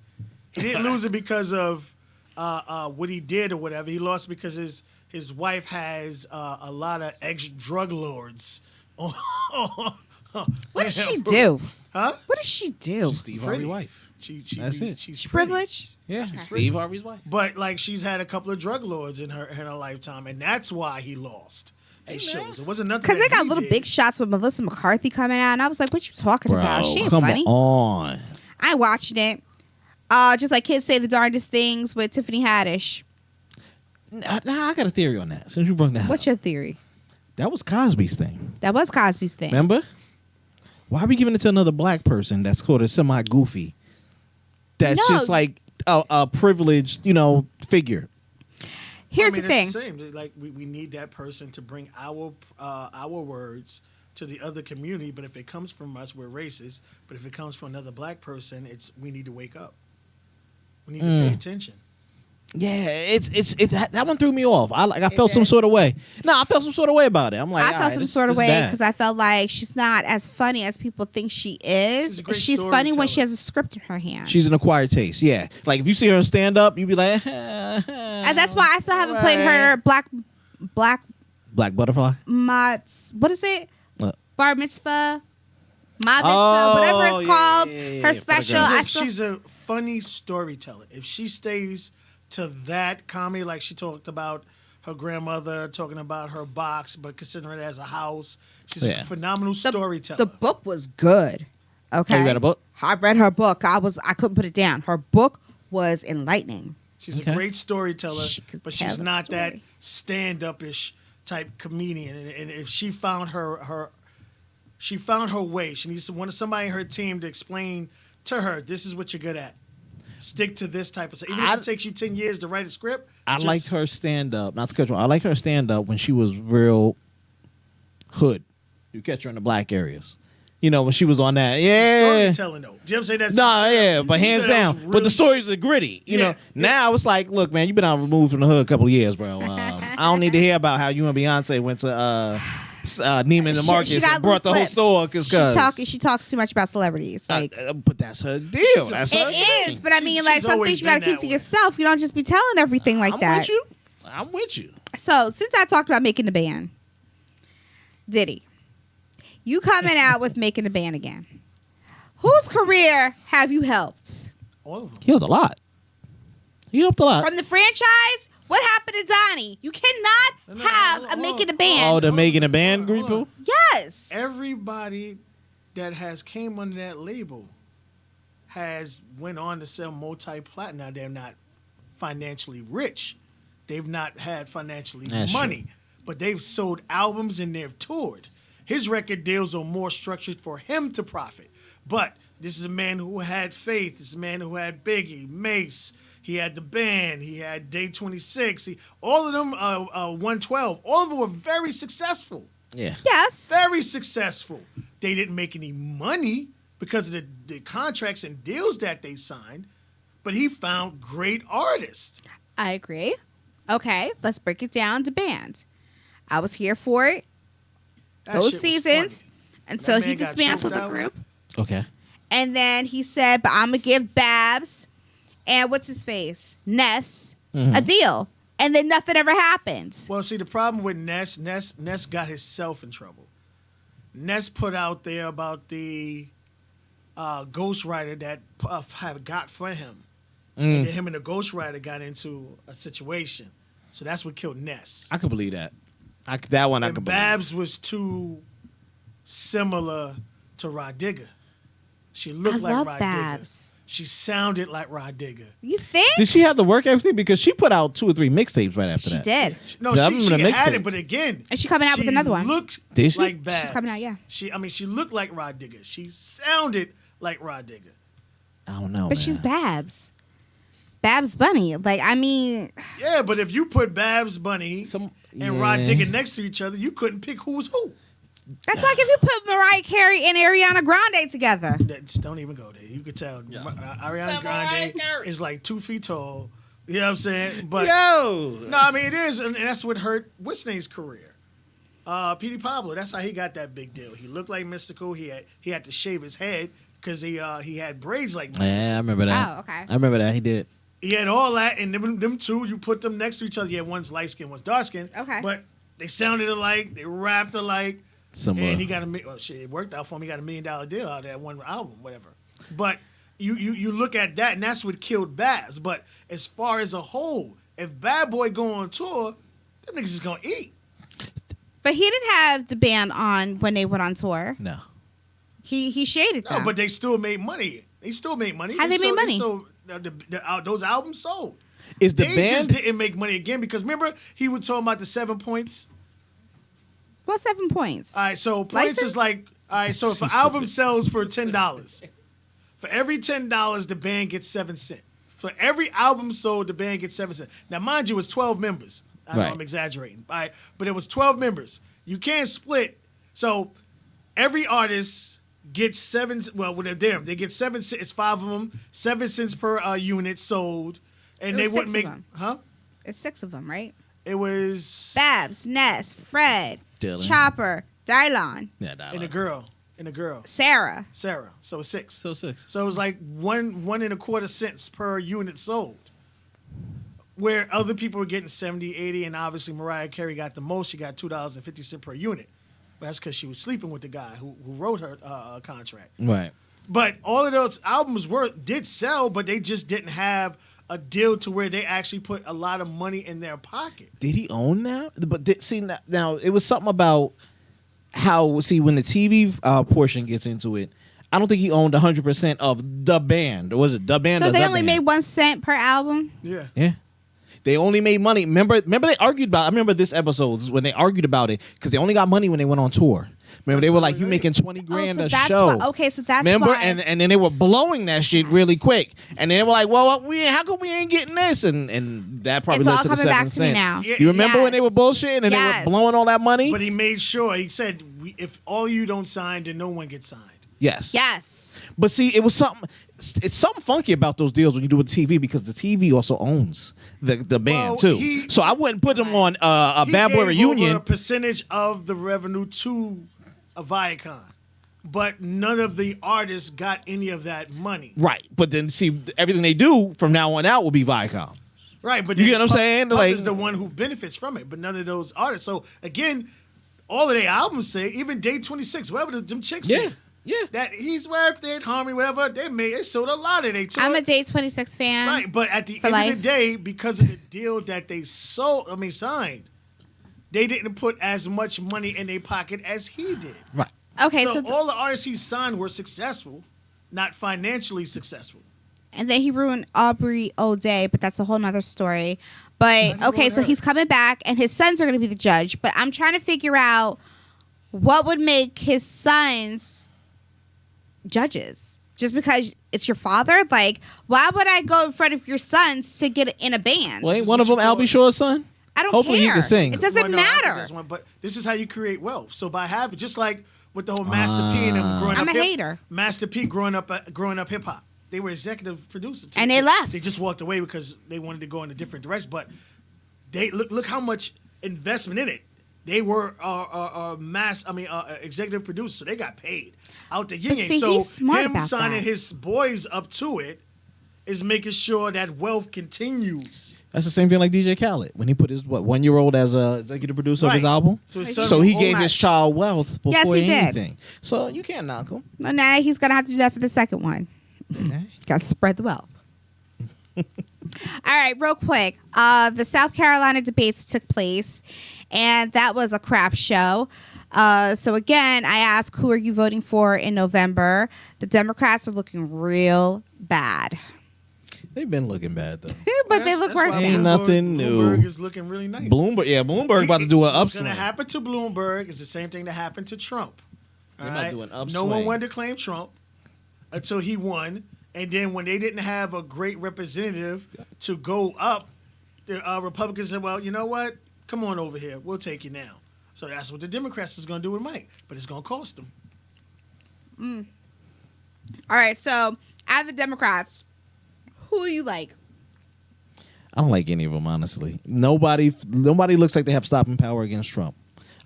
C: He didn't lose it because of what he did or whatever. He lost it because his wife has a lot of ex-drug lords.
A: What does she do?
C: Huh?
A: What does she do?
B: She's Steve
C: Pretty.
B: Harvey's wife.
C: That's
B: it.
C: She's
A: She
C: pretty.
A: privileged?
B: Yeah, she's Steve Harvey's wife.
C: But like she's had a couple of drug lords in her lifetime, and that's why he lost his shows. It wasn't nothing
A: Because they
C: that
A: got
C: he
A: little
C: did.
A: big shots with Melissa McCarthy coming out, and I was like, what you talking about? She ain't
B: come
A: funny.
B: on.
A: I ain't watching it. Just like kids say the darndest things with Tiffany Haddish.
B: Nah, I got a theory on that. Since you brought that
A: What's
B: up.
A: your theory?
B: That was Cosby's thing.
A: That was Cosby's thing.
B: Remember? Why are we giving it to another black person that's sort of semi-goofy? that's
A: No.
B: just like a privileged, figure.
A: Here's
C: I mean,
A: the thing.
C: It's the same. Like we need that person to bring our words to the other community. But if it comes from us, we're racist. But if it comes from another black person, we need to wake up. We need to pay attention.
B: Yeah, that one threw me off. I felt some sort of way. No, I felt some sort of way about it. I'm like,
A: I felt some sort of way because I felt like she's not as funny as people think she is.
C: She's a great
A: She's funny when she
C: storyteller.
A: has a script in her hand.
B: she's an acquired taste. Yeah, like if you see her stand up, you'd be like,
A: and that's why I still haven't played her Black
B: Black Butterfly.
A: What is it?
B: What?
A: Bar mitzvah, ma mitzvah, whatever it's called. Her
B: For the
A: special.
B: girls.
C: She's a funny storyteller. If she stays to that comedy, like she talked about her grandmother, talking about her box, but considering it as a house, she's a phenomenal storyteller.
A: The book was good. Okay,
B: Oh, you read a book?
A: I read her book. I couldn't put it down. Her book was enlightening.
C: She's
B: Okay.
C: a great storyteller,
A: She could
C: but
A: tell
C: she's
A: a
C: not that
A: story.
C: stand-up-ish type comedian. And if she found her way, she needs somebody in her team to explain to her, this is what you're good at. Stick to this type of stuff. Even if it takes you 10 years to write a script.
B: I liked her stand up. Not to cut you off. I liked her stand up when she was real hood. You catch her in the black areas. When she was on that. Yeah.
C: Storytelling, though. Do you ever say that's...
B: No, yeah, but
C: You
B: hands
C: said that
B: down.
C: was
B: But the
C: really-
B: stories are gritty. You know. Now it's like, look, man, you've been out removed from the hood a couple of years, bro. I don't need to hear about how you and Beyonce went to Neiman Marcus and brought the whole store because
A: She talks too much about celebrities. Like
B: but that's her deal. That's her
A: it is,
B: thing.
A: but I mean, like
C: she's
A: some
C: always
A: things you gotta
C: been
A: keep to
C: that way.
A: yourself. You don't just be telling everything like that.
B: I'm with you.
A: So since I talked about making the band, Diddy, you coming out with making the band again? Whose career have you helped?
C: All of them.
B: He helped a lot. He helped a lot.
A: From the franchise? What happened to Donnie? You cannot
C: No,
A: have
C: hold
A: a
C: on.
A: making a
B: Oh,
A: band.
B: the making a band
C: hold on.
B: group.
A: Yes.
C: Everybody that has came under that label has went on to sell multi-platinum. Now, they're not financially rich. They've not had financially
B: That's
C: money. But they've sold albums and they've toured. His record deals are more structured for him to profit. But this is a man who had faith. This is a man who had Biggie, Mace. He had the band. He had Day 26. All of them, 112. All of them were very successful.
B: Yeah.
A: Yes.
C: Very successful. They didn't make any money because of the contracts and deals that they signed. But he found great artists.
A: I agree. Okay, let's break it down to band. I was here for it.
C: That
A: Those
C: shit was
A: seasons.
C: funny.
A: Until
C: That
A: he
C: man got
A: dismantled
C: choked
A: the
C: out.
A: group.
B: Okay.
A: And then he said, but I'm going to give Babs and what's his face? Ness a deal. And then nothing ever happened.
C: Well, see, the problem with Ness got himself in trouble. Ness put out there about the ghostwriter that Puff had got for him. And then him and the ghostwriter got into a situation. So that's what killed Ness.
B: I can believe that. That one I
C: And
B: can believe.
C: Babs was too similar to Rod Digger. She looked
A: I
C: like
A: love
C: Rod
A: Babs.
C: Digger. She sounded like Rod Digger.
A: You think?
B: Did she have the work everything? Because she put out 2 or 3 mixtapes right after
A: She
B: that.
A: did.
C: No,
B: Yeah, I
C: she
B: remember the
C: had
B: mixtape.
C: it, but again,
A: And she coming out with another one.
C: Looked
B: Did she?
C: like Babs.
A: She's coming out, yeah.
C: She looked like Rod Digger. She sounded like Rod Digger.
B: I don't know.
A: But
B: man.
A: she's Babs. Babs Bunny. Like, I mean,
C: Yeah, but if you put Babs Bunny and Rod
B: yeah.
C: Digger next to each other, you couldn't pick who's who.
A: that's like if you put Mariah Carey and Ariana Grande together.
C: Don't even go there. You could tell Ariana Grande is like 2 feet tall. You know what I'm saying? But
B: Yo.
C: no, I mean it is, and that's what hurt Whitney's career. P.D. Pablo, that's how he got that big deal. He looked like Mystical. He had to shave his head because he had braids like Mystical.
B: Yeah, I remember that.
A: Oh, okay.
B: I remember that. He did.
C: He had all that, and them two, you put them next to each other. Yeah, one's light skin, one's dark skin.
A: Okay.
C: But they sounded alike. They rapped alike.
B: Similar.
C: And he got it worked out for him. He got $1 million deal out of that one album, whatever. But you look at that, and that's what killed Babs. But as far as a whole, if Bad Boy go on tour, them niggas is gonna eat.
A: But he didn't have the band on when they went on tour.
B: No.
A: He shaded
C: No,
A: them.
C: but they still made money. They still made money.
A: How they made money?
C: Those albums sold.
B: Is the
C: They
B: band?
C: just didn't make money again because remember he was talking about the 7 points.
A: What's 7 points?
C: All right, so points
A: License?
C: is like all right. So if an album sells for $10, For every $10, the band gets 7 cents. For every album sold, the band gets 7 cents. Now, mind you, it's 12 members. I know
B: Right.
C: I'm exaggerating, all right? But it was 12 members. You can't split. So every artist gets 7. Well, when they're there, they get 7 cents. It's 5 of them. 7 cents per unit sold, and
A: It
C: they
A: was
C: wouldn't
A: 6
C: make.
A: of them.
C: Huh?
A: It's 6 of them, right?
C: It was
A: Babs, Ness, Fred,
B: Dylan.
A: Chopper, Dylon,
B: Yeah, nah,
C: and a girl,
A: Sarah.
C: Sarah. So it's 6.
B: So 6.
C: So it was like 1.25 cents per unit sold. Where other people were getting 70, 80, and obviously Mariah Carey got the most. She got $2.50 per unit. But that's because she was sleeping with the guy who wrote her contract.
B: Right.
C: But all of those albums did sell, but they just didn't have a deal to where they actually put a lot of money in their pocket.
B: Did he own that? But now it was something about how when the TV portion gets into it, I don't think he owned 100% of the band. Or was it the band?
A: So
B: or
A: they
B: the
A: only
B: band?
A: made 1 cent per album?
C: Yeah.
B: Yeah. They only made money. Remember they argued about. I remember this episode when they argued about it because they only got money when they went on tour. Remember they were like, "You making 20 grand
A: so
B: a
A: that's
B: show?"
A: so that's
B: remember,
A: why.
B: and then they were blowing that shit really quick, and then they were like, "Well, how come we ain't getting this?" And that probably
A: It's
B: led
A: all
B: to the
A: coming
B: 7
A: back to me
B: cents.
A: now.
C: Yeah,
B: You remember when they were
A: Yes.
B: bullshitting and they
A: Yes.
B: were blowing all that money?
C: But he made sure, he said, if all you don't sign, then no one gets signed.
B: Yes.
A: Yes.
B: But see, it was something. It's something funky about those deals when you do with TV because the TV also owns the band
C: Well,
B: too. So I wouldn't put them on a
C: He
B: Bad Boy
C: gave
B: reunion.
C: over a percentage of the revenue to a Viacom. But none of the artists got any of that money.
B: Right, but then see everything they do from now on out will be Viacom.
C: Right, but
B: You
C: then
B: get what I'm saying?
C: Puff
B: Like-
C: is the one who benefits from it, but none of those artists. So again, all of their albums say, even Day 26, whatever them chicks
B: Yeah,
C: did,
B: yeah.
C: that He's Worth It, Harmony, whatever, they sold a lot of it.
A: I'm a Day 26 fan.
C: Right, but at the
A: for
C: end
A: life.
C: of the day, because of the deal that they signed, they didn't put as much money in their pocket as he did.
B: Right.
A: Okay,
C: So
A: so
C: all the artists he signed were successful, not financially successful.
A: and then he ruined Aubrey O'Day, but that's a whole nother story. But
C: he
A: okay,
C: ruin
A: so
C: her?
A: he's coming back, and his sons are going to be the judge. But I'm trying to figure out what would make his sons judges. Just because it's your father, like, why would I go in front of your sons to get in a band?
B: Well, ain't
C: is
B: one
C: what
B: of them
C: you call
B: Albie
C: it.
B: Shaw's son?
A: I don't
B: Hopefully he
A: care.
B: can sing.
A: It doesn't
C: Well, no, I think
A: matter.
C: that's one, but this is how you create wealth. So by having, just like with the whole Master P and them growing
A: I'm
C: up,
A: a hater.
C: Master P growing up hip hop. They were executive producers, too.
A: And they left.
C: They just walked away because they wanted to go in a different direction. But they look how much investment in it. They were executive producers, so they got paid out the yin
A: But
C: yang.
A: see,
C: So
A: he's smart
C: him
A: about
C: signing
A: that.
C: his boys up to it is making sure that wealth continues.
B: That's the same thing like DJ Khaled when he put his 1-year-old as a executive producer of his
C: Right.
B: album.
C: So his
A: So
C: son
B: So he
C: was
B: gave
C: old.
B: his child wealth before
A: Yes, he did.
B: anything. So you can't knock him.
A: Well, now he's going to have to do that for the second one. Got to spread the wealth. All right, real quick. The South Carolina debates took place, and that was a crap show. So again, I asked, who are you voting for in November? The Democrats are looking real bad.
B: They've been looking bad though.
A: But they look
C: That's
A: worse
C: why
B: Ain't
A: now.
B: nothing new.
C: Bloomberg is looking really nice.
B: Bloomberg about to do an
C: What's
B: upswing.
C: going to happen to Bloomberg is the same thing that happened to Trump.
B: They
C: All
B: about to
C: right?
B: do an
C: No one
B: upswing.
C: wanted to claim Trump until he won. And then when they didn't have a great representative to go up, the Republicans said, well, you know what? Come on over here. We'll take you now. So that's what the Democrats is going to do with Mike. But it's going to cost them.
A: All right, so out of the Democrats, who do you like?
B: I don't like any of them, honestly. Nobody looks like they have stopping power against Trump.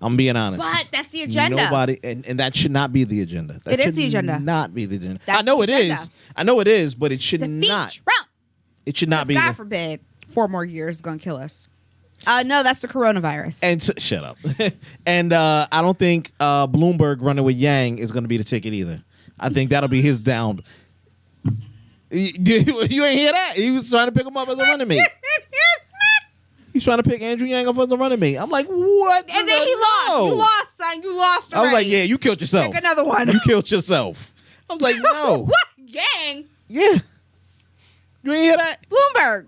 B: I'm being honest.
A: But that's the agenda.
B: Nobody, and that should not be the agenda. That
A: It is
B: should
A: the agenda.
B: Not be the agenda.
A: That's
B: I know
A: the
B: it is.
A: agenda.
B: I know it is, but it should
A: Defeat
B: not.
A: Trump.
B: It should not be.
A: God
B: the-
A: forbid, 4 more years is going to kill us. No, that's the coronavirus.
B: And shut up. And I don't think Bloomberg running with Yang is going to be the ticket either. I think that'll be his down. You ain't hear that? He was trying to pick him up as a running mate. He's trying to pick Andrew Yang up as a running mate. I'm like, what?
A: And then he lost.
B: No.
A: You lost, son. You lost
B: I was like,
A: already.
B: yeah, you killed yourself.
A: Pick another one.
B: You killed yourself. I was like, no.
A: What? Yang?
B: Yeah. You ain't hear that?
A: Bloomberg.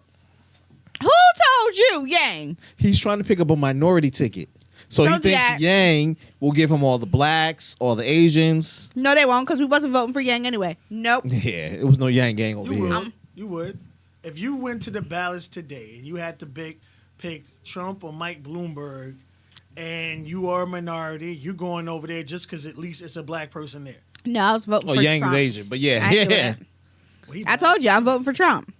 A: Who told you, Yang?
B: He's trying to pick up a minority ticket So
A: Don't
B: he
A: do
B: thinks
A: that.
B: Yang will give him all the blacks, all the Asians.
A: No, they won't, because we wasn't voting for Yang anyway. Nope.
B: Yeah, it was no Yang gang over
C: You
B: here.
C: would. You would. If you went to the ballots today and you had to pick Trump or Mike Bloomberg, and you are a minority, you're going over there just because at least it's a black person there.
A: No, I was voting
B: Oh,
A: for
B: Yang
A: Trump.
B: is Asian, but yeah,
A: I knew
B: yeah.
A: it.
C: Well, he
A: I
C: black.
A: told you, I'm voting for Trump.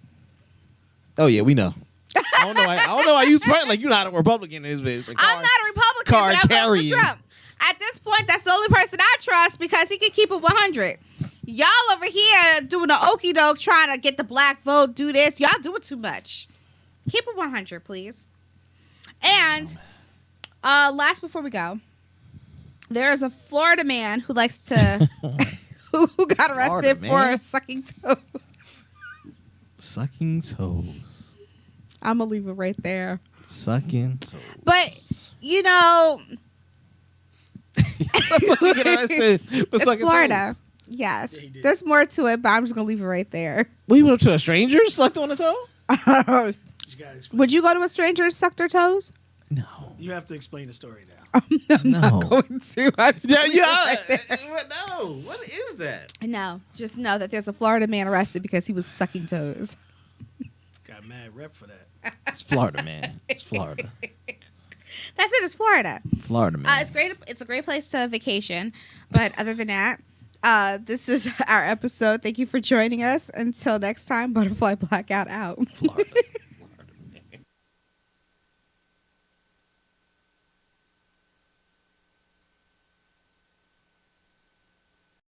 B: Oh yeah, we know. I don't know. I don't know why you front like you're not a Republican in this bitch.
A: I'm not a Republican,
B: card
A: but I'm voting
B: carrying.
A: for Trump. At this point, that's the only person I trust because he can keep it 100. Y'all over here doing the okie doke, trying to get the black vote, do this. Y'all doing too much. Keep it 100, please. And last before we go, there is a Florida man who likes to who got arrested
B: Florida
A: for
B: man?
A: sucking toes.
B: Sucking toes.
A: I'm gonna leave it right there.
B: Sucking toes.
A: But you know,
B: Get arrested for
A: it's
B: sucking
A: Florida.
B: toes.
A: Yes,
C: Yeah, he did.
A: there's more to it, but I'm just gonna leave it right there.
B: What, you went up to a stranger, sucked on a toe?
C: You gotta explain.
A: Would you go to a stranger and suck their toes?
B: No.
C: You have to explain the story now.
A: I'm
B: No.
A: not going to. I'm just
B: Yeah,
A: gonna leave it
B: yeah.
A: right there.
B: No. What is that?
A: No, just know that there's a Florida man arrested because he was sucking toes.
C: Got mad rep for that.
B: It's Florida, man. It's Florida.
A: That's it. It's Florida.
B: Florida, man.
A: It's great. It's a great place to vacation. But other than that, this is our episode. Thank you for joining us. Until next time, Butterfly Blackout out.
B: Florida.